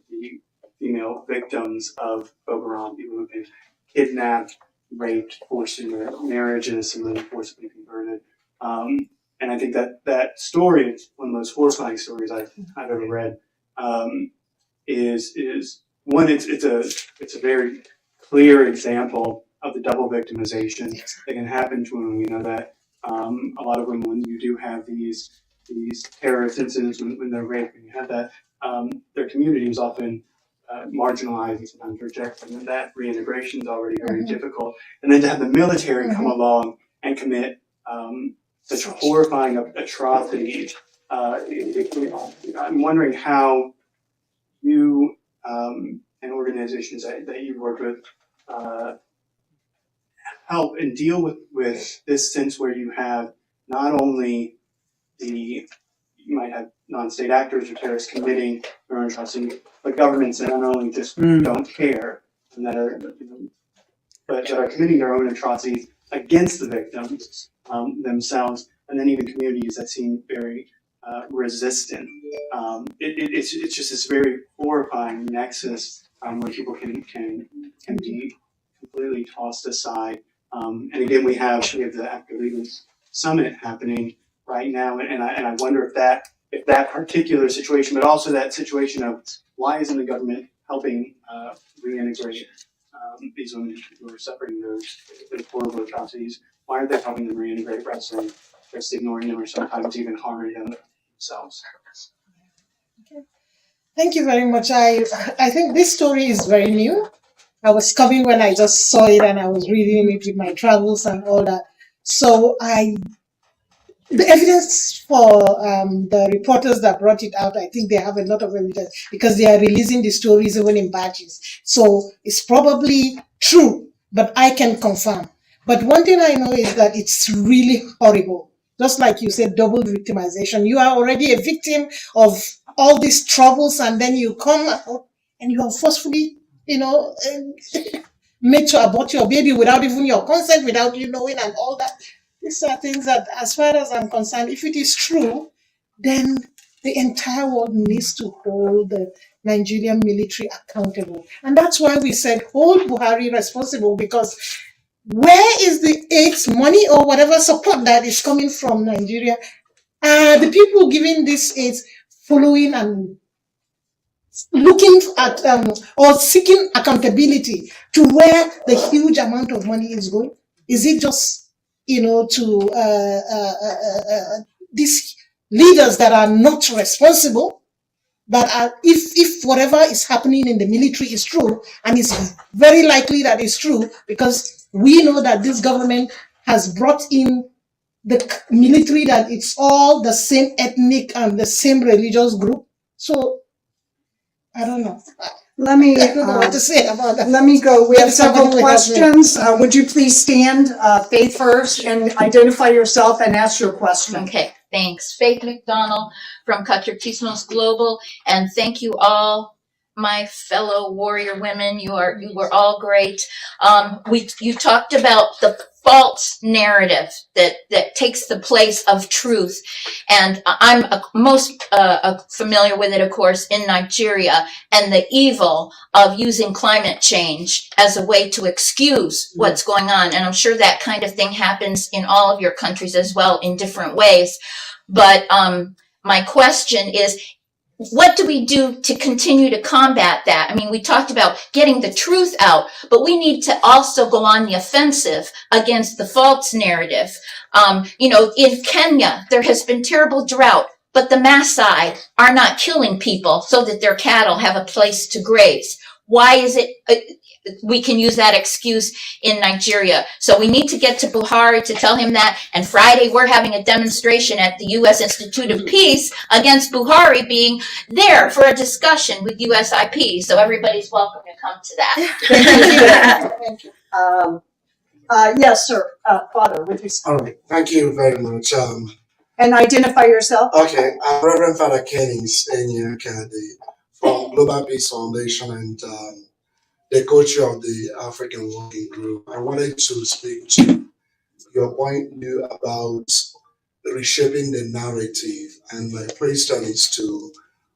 the female victims of Boko Haram, people who have been kidnapped, raped, forced into their marriages, and then forcibly converted. And I think that story is one of the most horrifying stories I've ever read. Is one, it's a very clear example of the double victimization that can happen to women. We know that a lot of women, when you do have these terrorist incidents, when they're raped, when you have that, their community is often marginalized and sometimes rejected, and that reintegration is already very difficult. And then to have the military come along and commit such horrifying atrocities, I'm wondering how you and organizations that you've worked with help and deal with this sense where you have not only you might have non-state actors or terrorists committing their own atrocities, but governments that not only just don't care and that are, but that are committing their own atrocities against the victims themselves, and then even communities that seem very resistant. It's just this very horrifying nexus where people can be completely tossed aside. And again, we have the Active Leaders Summit happening right now, and I wonder if that particular situation, but also that situation of why isn't the government helping reintegrate these women who are suffering those horrible atrocities? Why aren't they helping them reintegrate rather than just ignoring them or sometimes even harming them themselves? Okay. Thank you very much. I think this story is very new. I was coming when I just saw it and I was reading it with my travels and all that. So the evidence for the reporters that brought it out, I think they have a lot of evidence because they are releasing the stories even in batches. So it's probably true, but I can confirm. But one thing I know is that it's really horrible. Just like you said, double victimization. You are already a victim of all these troubles, and then you come out and you are forcefully, made to abort your baby without even your consent, without you knowing, and all that. These are things that, as far as I'm concerned, if it is true, then the entire world needs to hold the Nigerian military accountable. And that's why we said hold Buhari responsible, because where is the AIDS money or whatever support that is coming from Nigeria? The people giving this AIDS following and looking at or seeking accountability to where the huge amount of money is going? Is it just, to these leaders that are not responsible, that are, if whatever is happening in the military is true, and it's very likely that it's true, because we know that this government has brought in the military that it's all the same ethnic and the same religious group. So I don't know. Let me I don't know what to say about that. let me go. We have Maybe several somebody will help me. questions. Would you please stand, Faith first, and identify yourself and ask your question? Okay, thanks. Faith McDonald from Catetismos Global, and thank you all, my fellow warrior women. You were all great. You talked about the false narrative that takes the place of truth, and I'm most familiar with it, of course, in Nigeria, and the evil of using climate change as a way to excuse what's going on. And I'm sure that kind of thing happens in all of your countries as well in different ways. But my question is, what do we do to continue to combat that? I mean, we talked about getting the truth out, but we need to also go on the offensive against the false narrative. In Kenya, there has been terrible drought, but the Maasai are not killing people so that their cattle have a place to graze. Why is it we can use that excuse in Nigeria? So we need to get to Buhari to tell him that. And Friday, we're having a demonstration at the U.S. Institute of Peace against Buhari being there for a discussion with USIP. So everybody's welcome to come to that. Thank you. Yes, sir. Father, would you All right, thank you very much. and identify yourself? Okay, I'm Reverend Father Kenny Enyakade from Global Peace Foundation and the co-chair of the African Working Group. I wanted to speak to your point about reshaping the narrative, and my question is to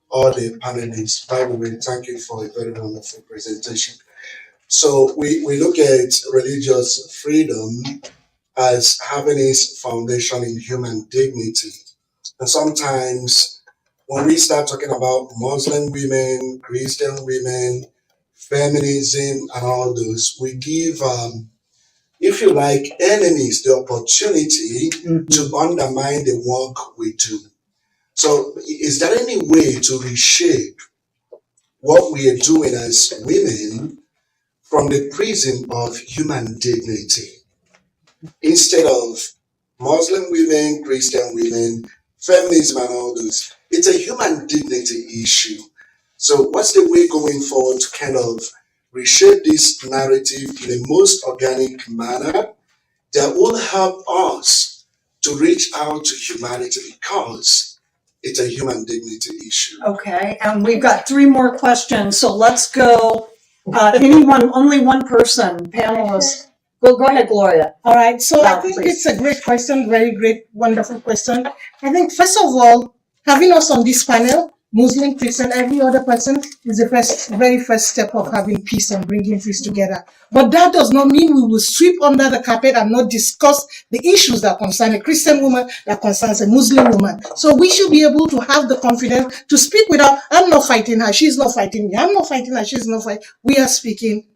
all the panelists. By the way, thank you for a very wonderful presentation. So we look at religious freedom as having its foundation in human dignity. And sometimes when we start talking about Muslim women, Christian women, feminism, and all those, we give, if you like, enemies the opportunity to undermine the work we do. So is there any way to reshape what we are doing as women from the prism of human dignity? Instead of Muslim women, Christian women, feminism and all those, it's a human dignity issue. So what's the way going forward to kind of reshape this narrative in the most organic manner that will help us to reach out to humanity, because it's a human dignity issue? Okay, and we've got 3 more questions, so let's go. Anyone, only one person, panelists. Well, go ahead, Gloria. All right, so I Loud, think please. it's a great question, very great, wonderful question. I think, first of all, having us on this panel, Muslim, Christian, every other person, is the very first step of having peace and bringing peace together. But that does not mean we will sweep under the carpet and not discuss the issues that concern a Christian woman, that concerns a Muslim woman. So we should be able to have the confidence to speak without, I'm not fighting her, she's not fighting me, I'm not fighting her, she's not fighting. We are speaking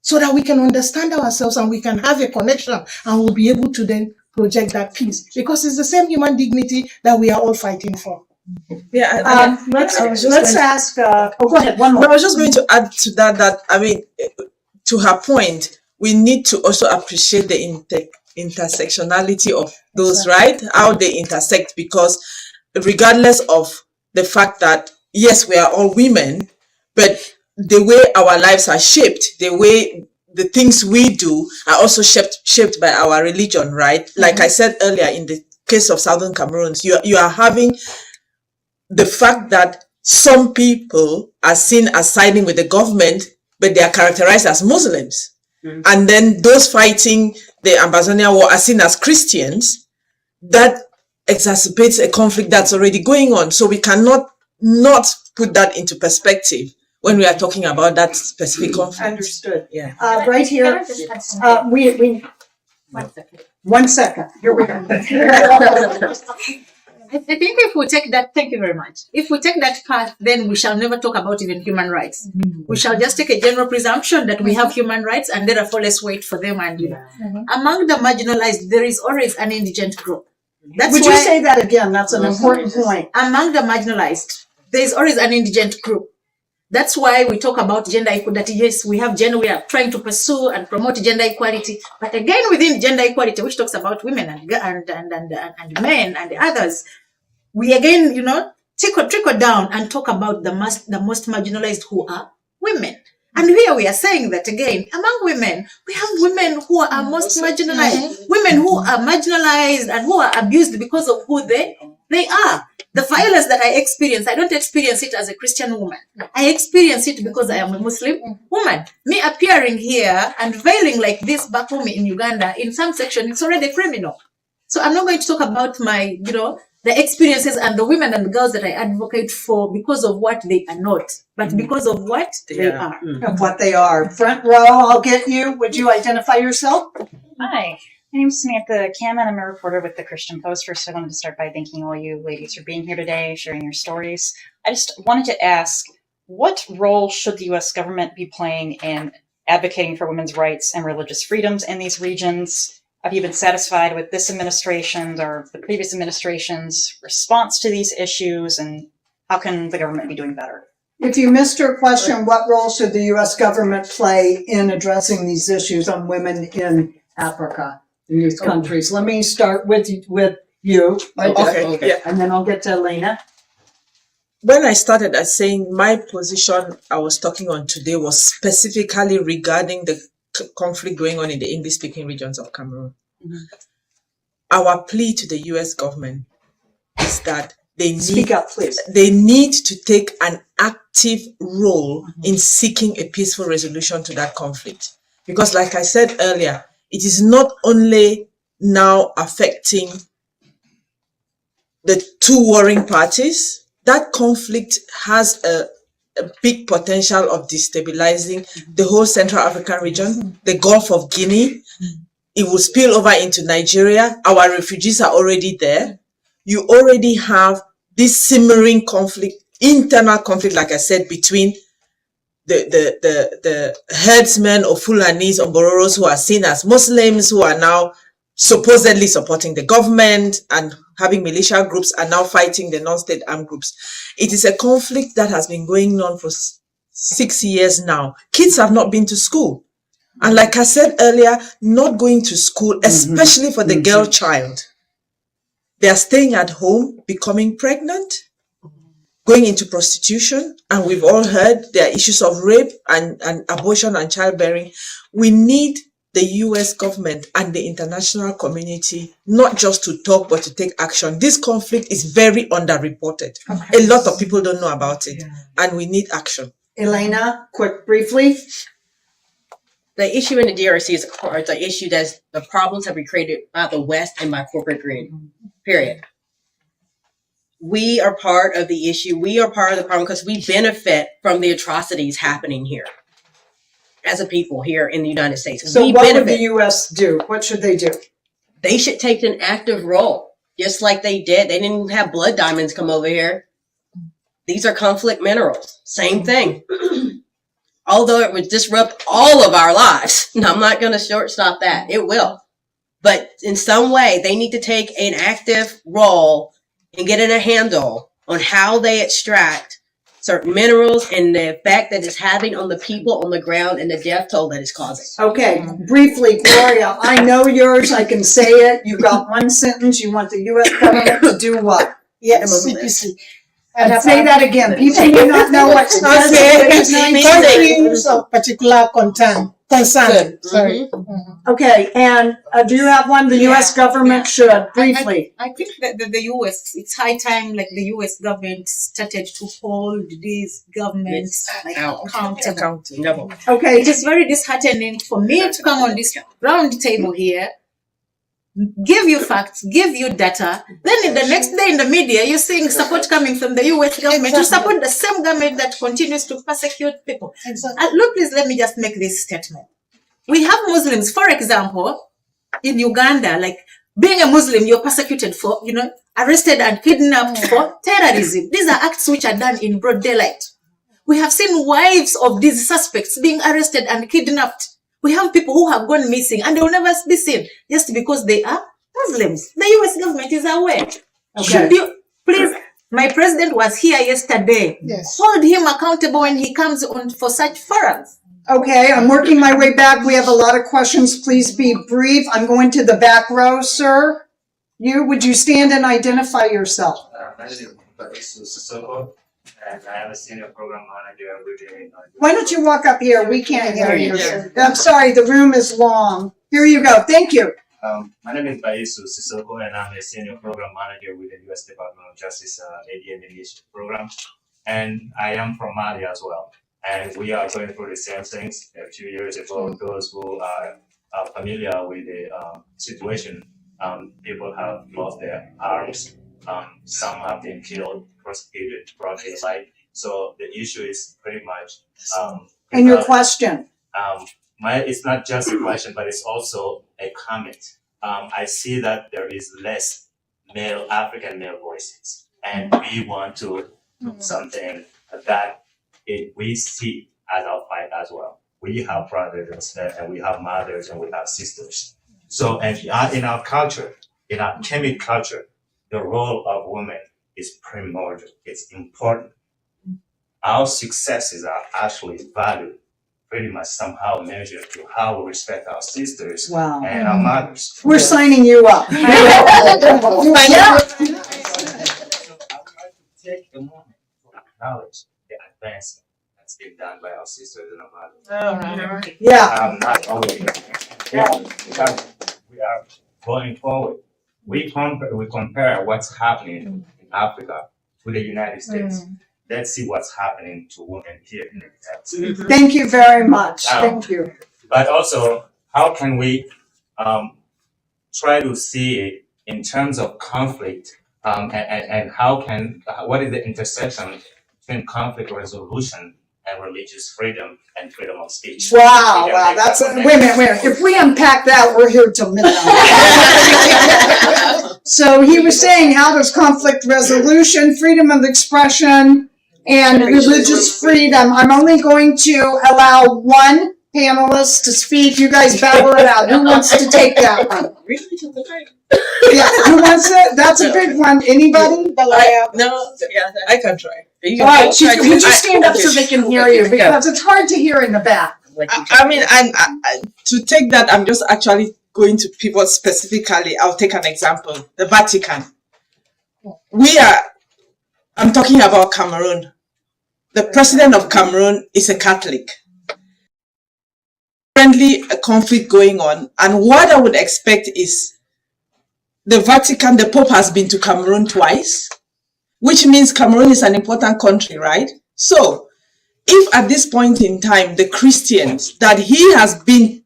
so that we can understand ourselves and we can have a connection, and we'll be able to then project that peace, because it's the same human dignity that we are all fighting for. Yeah, Let's ask. Go ahead. One more. I was just going to add to that. I mean, to her point, we need to also appreciate the intersectionality of those, right? How they intersect, because regardless of the fact that, yes, we are all women, but the way our lives are shaped, the way the things we do are also shaped by our religion, right? Like I said earlier, in the case of Southern Cameroon, you are having the fact that some people are seen as siding with the government, but they are characterized as Muslims. And then those fighting the Ambazonian war are seen as Christians. That exacerbates a conflict that's already going on. So we cannot not put that into perspective when we are talking about that specific conflict. Understood. Yeah. Right here, we 1 second. Here we go. I think if we take that, thank you very much. If we take that path, then we shall never talk about even human rights. We shall just take a general presumption that we have human rights, and therefore let's wait for them. And among the marginalized, there is always an indigent group. Would you say that again? That's an important point. Among the marginalized, there is always an indigent group. That's why we talk about gender equality. Yes, we have gender. We are trying to pursue and promote gender equality. But again, within gender equality, which talks about women and men and the others, we again, trickle down and talk about the most marginalized, who are women. And here we are saying that again, among women, we have women who are most marginalized, women who are marginalized and who are abused because of who they are. The violence that I experience, I don't experience it as a Christian woman. I experience it because I am a Muslim woman. Me appearing here and veiling like this back home in Uganda, in some section, it's already criminal. So I'm not going to talk about my, the experiences and the women and the girls that I advocate for because of what they are not, but because of what they are. Of what they are. Front row, I'll get you. Would you identify yourself? Hi, My name's Samantha Cam, and I'm a reporter with the Christian Post. First, I wanted to start by thanking all you ladies for being here today, sharing your stories. I just wanted to ask, what role should the U.S. government be playing in advocating for women's rights and religious freedoms in these regions? Have you been satisfied with this administration's or the previous administration's response to these issues, and how can the government be doing better? If you missed her question, what role should the U.S. government play in addressing these issues on women in Africa, in these countries? Let me start with you, Okay. and then I'll get to Elaina. When I started as saying my position I was talking on today was specifically regarding the conflict going on in the English-speaking regions of Cameroon. Our plea to the U.S. government is that they Speak up, please. They need to take an active role in seeking a peaceful resolution to that conflict. Because like I said earlier, it is not only now affecting the two warring parties, that conflict has a big potential of destabilizing the whole Central African region, the Gulf of Guinea. It will spill over into Nigeria. Our refugees are already there. You already have this simmering conflict, internal conflict, like I said, between the herdsmen or Fulanis or Bororos who are seen as Muslims, who are now supposedly supporting the government and having militia groups, are now fighting the non-state armed groups. It is a conflict that has been going on for 6 years now. Kids have not been to school. And like I said earlier, not going to school, especially for the girl child. They are staying at home, becoming pregnant, going into prostitution, and we've all heard there are issues of rape and abortion and childbearing. We need the US government and the international community not just to talk, but to take action. This conflict is very underreported. A lot of people don't know about it, and we need action. Elaina, briefly. The issue in the DRC is the issue that the problems have been created by the West and by corporate greed. Period. We are part of the issue. We are part of the problem because we benefit from the atrocities happening here as a people here in the United States. So what would the U.S. do? What should they do? They should take an active role, just like they did. They didn't have blood diamonds come over here. These are conflict minerals. Same thing. Although it would disrupt all of our lives. And I'm not going to shortstop that. It will. But in some way, they need to take an active role and get in a handle on how they extract certain minerals and the effect that it's having on the people on the ground and the death toll that it's causing. Okay, briefly, Gloria, I know yours. I can say it. You got one sentence. You want the U.S. government to do what? Yes, CPC. And say that again. People do not know what countries of particular concern. Sorry. Okay, and do you have one the U.S. government should, briefly? I think that the U.S., it's high time like the U.S. government started to hold these governments accountable. Okay. It is very disheartening for me to come on this round table here, give you facts, give you data, then in the next day in the media, you're seeing support coming from the U.S. government to support the same government that continues to persecute people. Look, please, let me just make this statement. We have Muslims, for example, in Uganda, like being a Muslim, you're persecuted for, arrested and kidnapped for terrorism. These are acts which are done in broad daylight. We have seen wives of these suspects being arrested and kidnapped. We have people who have gone missing and they will never be seen just because they are Muslims. The U.S. government is aware. Okay. Should you, please, my president was here yesterday. Yes. Hold him accountable when he comes on for such forums. Okay, I'm working my way back. We have a lot of questions. Please be brief. I'm going to the back row, sir. Would you stand and identify yourself? My name is Sissoko, and I am a senior program manager with the... Why don't you walk up here? We can't hear you. I'm sorry, the room is long. Here you go. Thank you. My name is Baisu Sissoko, and I'm a senior program manager with the U.S. Department of Justice ADA Mediation Program. And I am from Mali as well. And we are going through the same things. A few years ago, those who are familiar with the situation, people have lost their arms. Some have been killed, prosecuted, brought to light. So the issue is pretty much... and your question? It's not just a question, but it's also a comment. I see that there is less African male voices, and we want to do something that we see as our fight as well. We have brothers and we have mothers and we have sisters. So, and in our culture, in our Kemet culture, the role of women is primordial. It's important. Our successes are actually valued, pretty much somehow measured to how we respect our sisters and our mothers. We're signing you up. So I would like to take a moment to acknowledge the advancement that's been done by our sisters and our mothers. Yeah. Not only we are going forward. We compare what's happening in Africa with the United States. Let's see what's happening to women here in the United States. Thank you very much. Thank you. But also, how can we try to see it in terms of conflict, and what is the intersection between conflict resolution and religious freedom and freedom of speech? Wow, that's wait a minute. If we unpack that, we're here till midnight. So he was saying, how does conflict resolution, freedom of expression, and religious freedom? I'm only going to allow one panelist to speak. You guys battle it out. Who wants to take that one? Yeah, who wants it? That's a big one. Anybody? No, yeah, I can try. All right, would you stand up so they can hear you? Because it's hard to hear in the back. I mean, to take that, I'm just actually going to pivot specifically. I'll take an example. The Vatican. I'm talking about Cameroon. The president of Cameroon is a Catholic. Currently, a conflict going on. And what I would expect is the Vatican, the Pope has been to Cameroon twice, which means Cameroon is an important country, right? So, if at this point in time, the Christians that he has been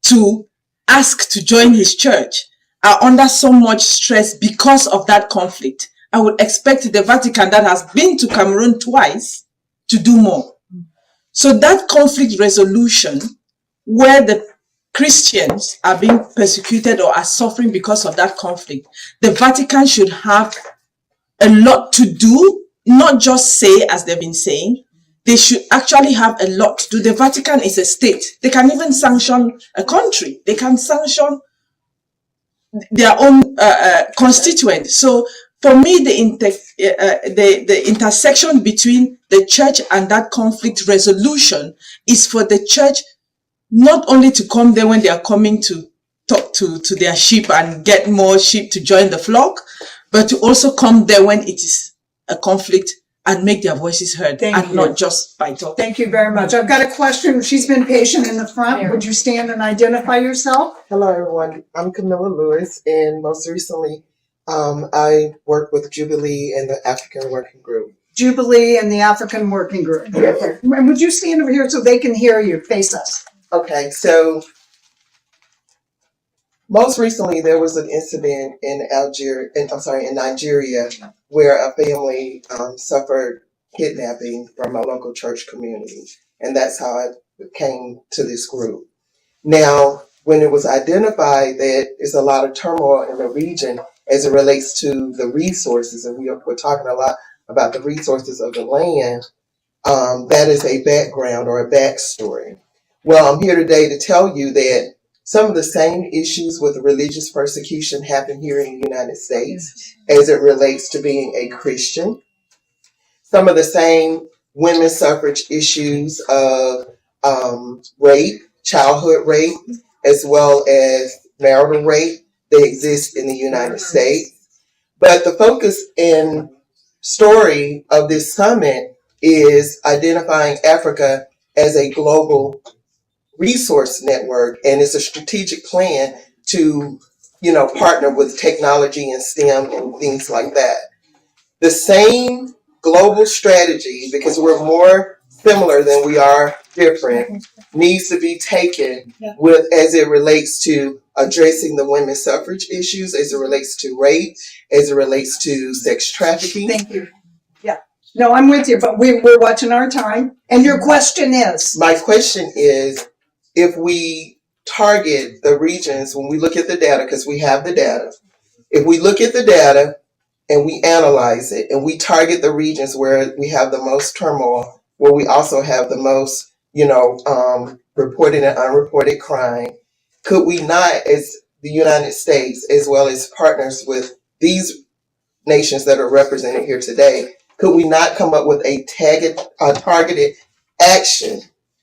to ask to join his church are under so much stress because of that conflict, I would expect the Vatican that has been to Cameroon twice to do more. So that conflict resolution, where the Christians are being persecuted or are suffering because of that conflict, the Vatican should have a lot to do, not just say as they've been saying. They should actually have a lot to do. The Vatican is a state. They can even sanction a country. They can sanction their own constituent. So for me, the intersection between the church and that conflict resolution is for the church not only to come there when they are coming to talk to their sheep and get more sheep to join the flock, but to also come there when it is a conflict and make their voices heard. Not just by talking. Thank you very much. I've got a question. She's been patient in the front. Would you stand and identify yourself? Hello, everyone. I'm Camilla Lewis, and most recently, I work with Jubilee and the African Working Group. Jubilee and the African Working Group. Yes. And would you stand over here so they can hear you? Face us. Okay, so most recently there was an incident in Nigeria, where a family suffered kidnapping from a local church community, and that's how I came to this group. Now, when it was identified that there's a lot of turmoil in the region as it relates to the resources, and we're talking a lot about the resources of the land, that is a background or a backstory. Well, I'm here today to tell you that some of the same issues with religious persecution happen here in the United States as it relates to being a Christian. Some of the same women's suffrage issues of rape, childhood rape, as well as marital rape, they exist in the United States. But the focus and story of this summit is identifying Africa as a global resource network, and it's a strategic plan to, partner with technology and STEM and things like that. The same global strategy, because we're more similar than we are different, needs to be taken with as it relates to addressing the women's suffrage issues, as it relates to rape, as it relates to sex trafficking. Thank you. Yeah. No, I'm with you, but we're watching our time. And your question is? My question is, if we target the regions when we look at the data, because we have the data. If we look at the data and we analyze it and we target the regions where we have the most turmoil, where we also have the most, reported and unreported crime, could we not, as the United States, as well as partners with these nations that are represented here today, could we not come up with a targeted action?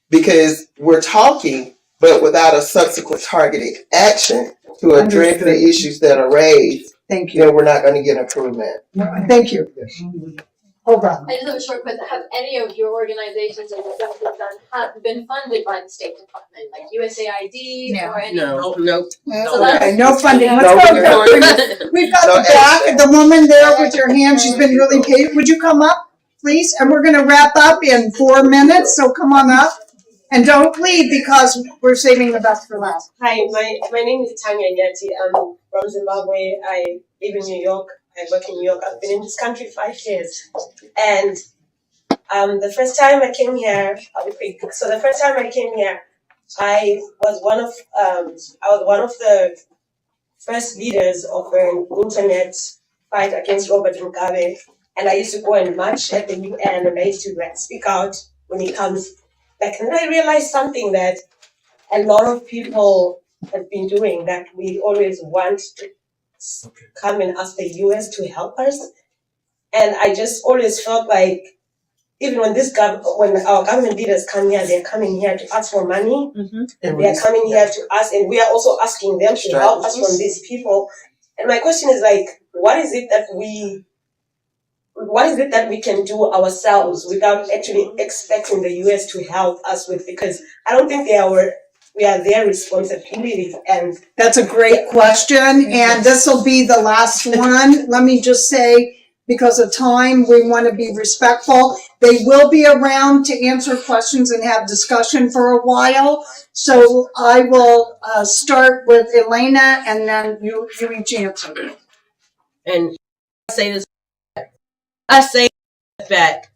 Because we're talking, but without a subsequent targeted action to address the issues that are raised, Thank you. then we're not going to get improvement. Thank you. Hold on. I just have a short question. Have any of your organizations that you've done have been funded by the State Department, like USAID or any? No. Okay, no funding. Let's go. We've got the woman there with your hand. She's been really patient. Would you come up, please? And we're going to wrap up in 4 minutes, so come on up. And don't leave because we're saving the best for last. Hi, my name is Tanya Nyati. I'm from Zimbabwe. I live in New York. I work in New York. I've been in this country 5 years. And the first time I came here, I'll be quick. So the first time I came here, I was one of the first leaders of an internet fight against Robert Mugabe. And I used to go and march at the UN, and I used to speak out when it comes. And then I realized something that a lot of people have been doing, that we always want to come and ask the US to help us. And I just always felt like, even when when our government leaders come here, they're coming here to ask for money. And they're coming here to us, and we are also asking them to help us from these people. And my question is like, what is it that we can do ourselves without actually expecting the US to help us with? Because I don't think we are their responsibility. And that's a great question. And this will be the last one. Let me just say, because of time, we want to be respectful. They will be around to answer questions and have discussion for a while. So I will start with Elaina, and then you each answer. And I say that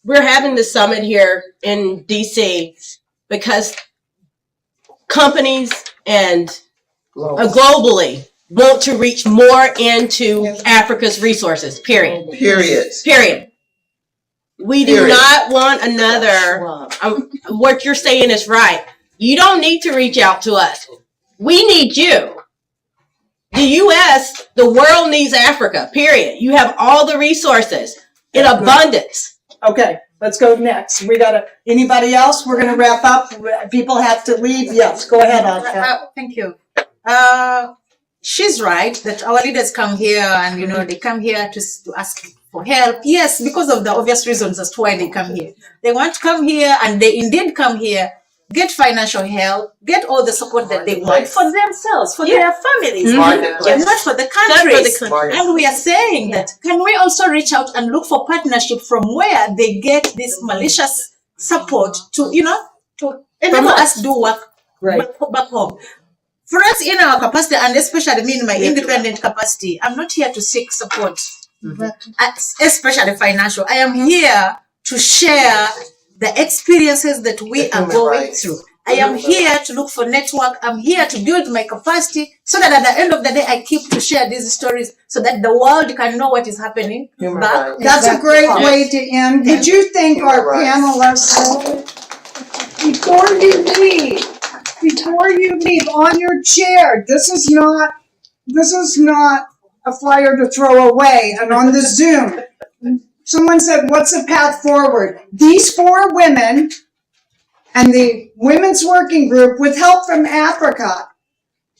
we're having the summit here in DC because companies and globally want to reach more into Africa's resources, period. We do not want another, what you're saying is right. You don't need to reach out to us. We need you. The U.S., the world needs Africa, period. You have all the resources in abundance. Okay, let's go next. Anybody else? We're going to wrap up. People have to leave. Yes, go ahead, Ashah. Thank you. She's right that our leaders come here and, they come here to ask for help. Yes, because of the obvious reasons as to why they come here. They want to come here, and they indeed come here, get financial help, get all the support that they want for themselves, for their families, not for the country. And we are saying that, can we also reach out and look for partnership from where they get this malicious support to enable us to do work back home. For us, in our capacity, and especially me in my independent capacity, I'm not here to seek support, especially financial. I am here to share the experiences that we are going through. I am here to look for network. I'm here to build my capacity so that at the end of the day, I keep to share these stories so that the world can know what is happening back. That's a great way to end. Did you think our panelists, before you leave on your chair, this is not a flyer to throw away, and on the Zoom, someone said, what's the path forward? These 4 women and the Women's Working Group, with help from Africa,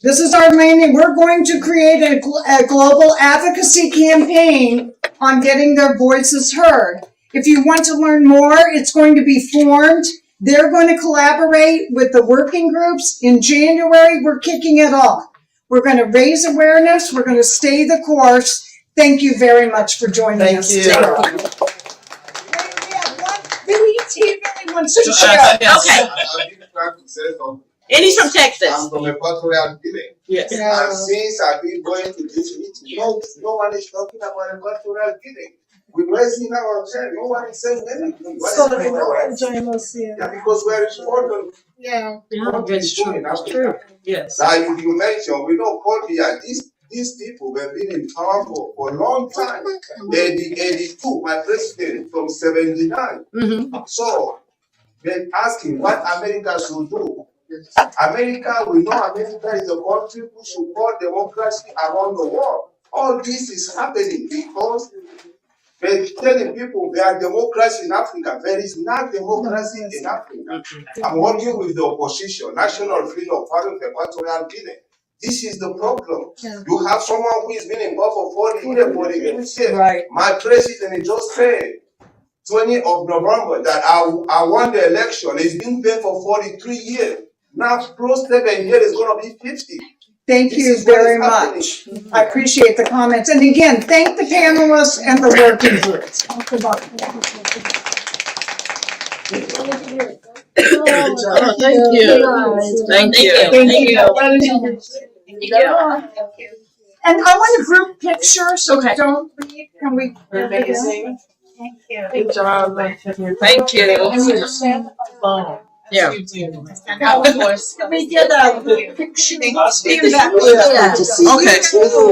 this is our main, we're going to create a global advocacy campaign on getting their voices heard. If you want to learn more, it's going to be formed. They're going to collaborate with the working groups. In January, we're kicking it off. We're going to raise awareness. We're going to stay the course. Thank you very much for joining us today. He really wants to share. Okay. Any from Texas? I'm from Equatorial Guinea. Yes. And since I've been going to this meeting, no one is talking about Equatorial Guinea. We're raising our hand. No one is saying anything. What So is going on? join us here. Yeah, because we're important. Yeah. It's true. It's true. Yes. Like you mentioned, we don't call here. These people have been in power for a long time. 82, my president from 79. So they're asking what America should do. America, we know America is a country who support democracy around the world. All this is happening because they're telling people there are democracy in Africa. There is not democracy in Africa. I'm working with the opposition, National Freedom Party of Equatorial Guinea. This is the problem. You have someone who has been in power for 40 years, 40 years. Right. My president just said, 20th of November, that I won the election. It's been there for 43 years. Now, plus 7 years, it's going to be 50. Thank you very much. I appreciate the comments. And again, thank the panelists and the working groups. Thank you. Thank you. Thank you. And I want a group picture, so don't leave. Can we? Amazing. Thank you. Good job. Thank you. Yeah. Can we get a picture? Okay.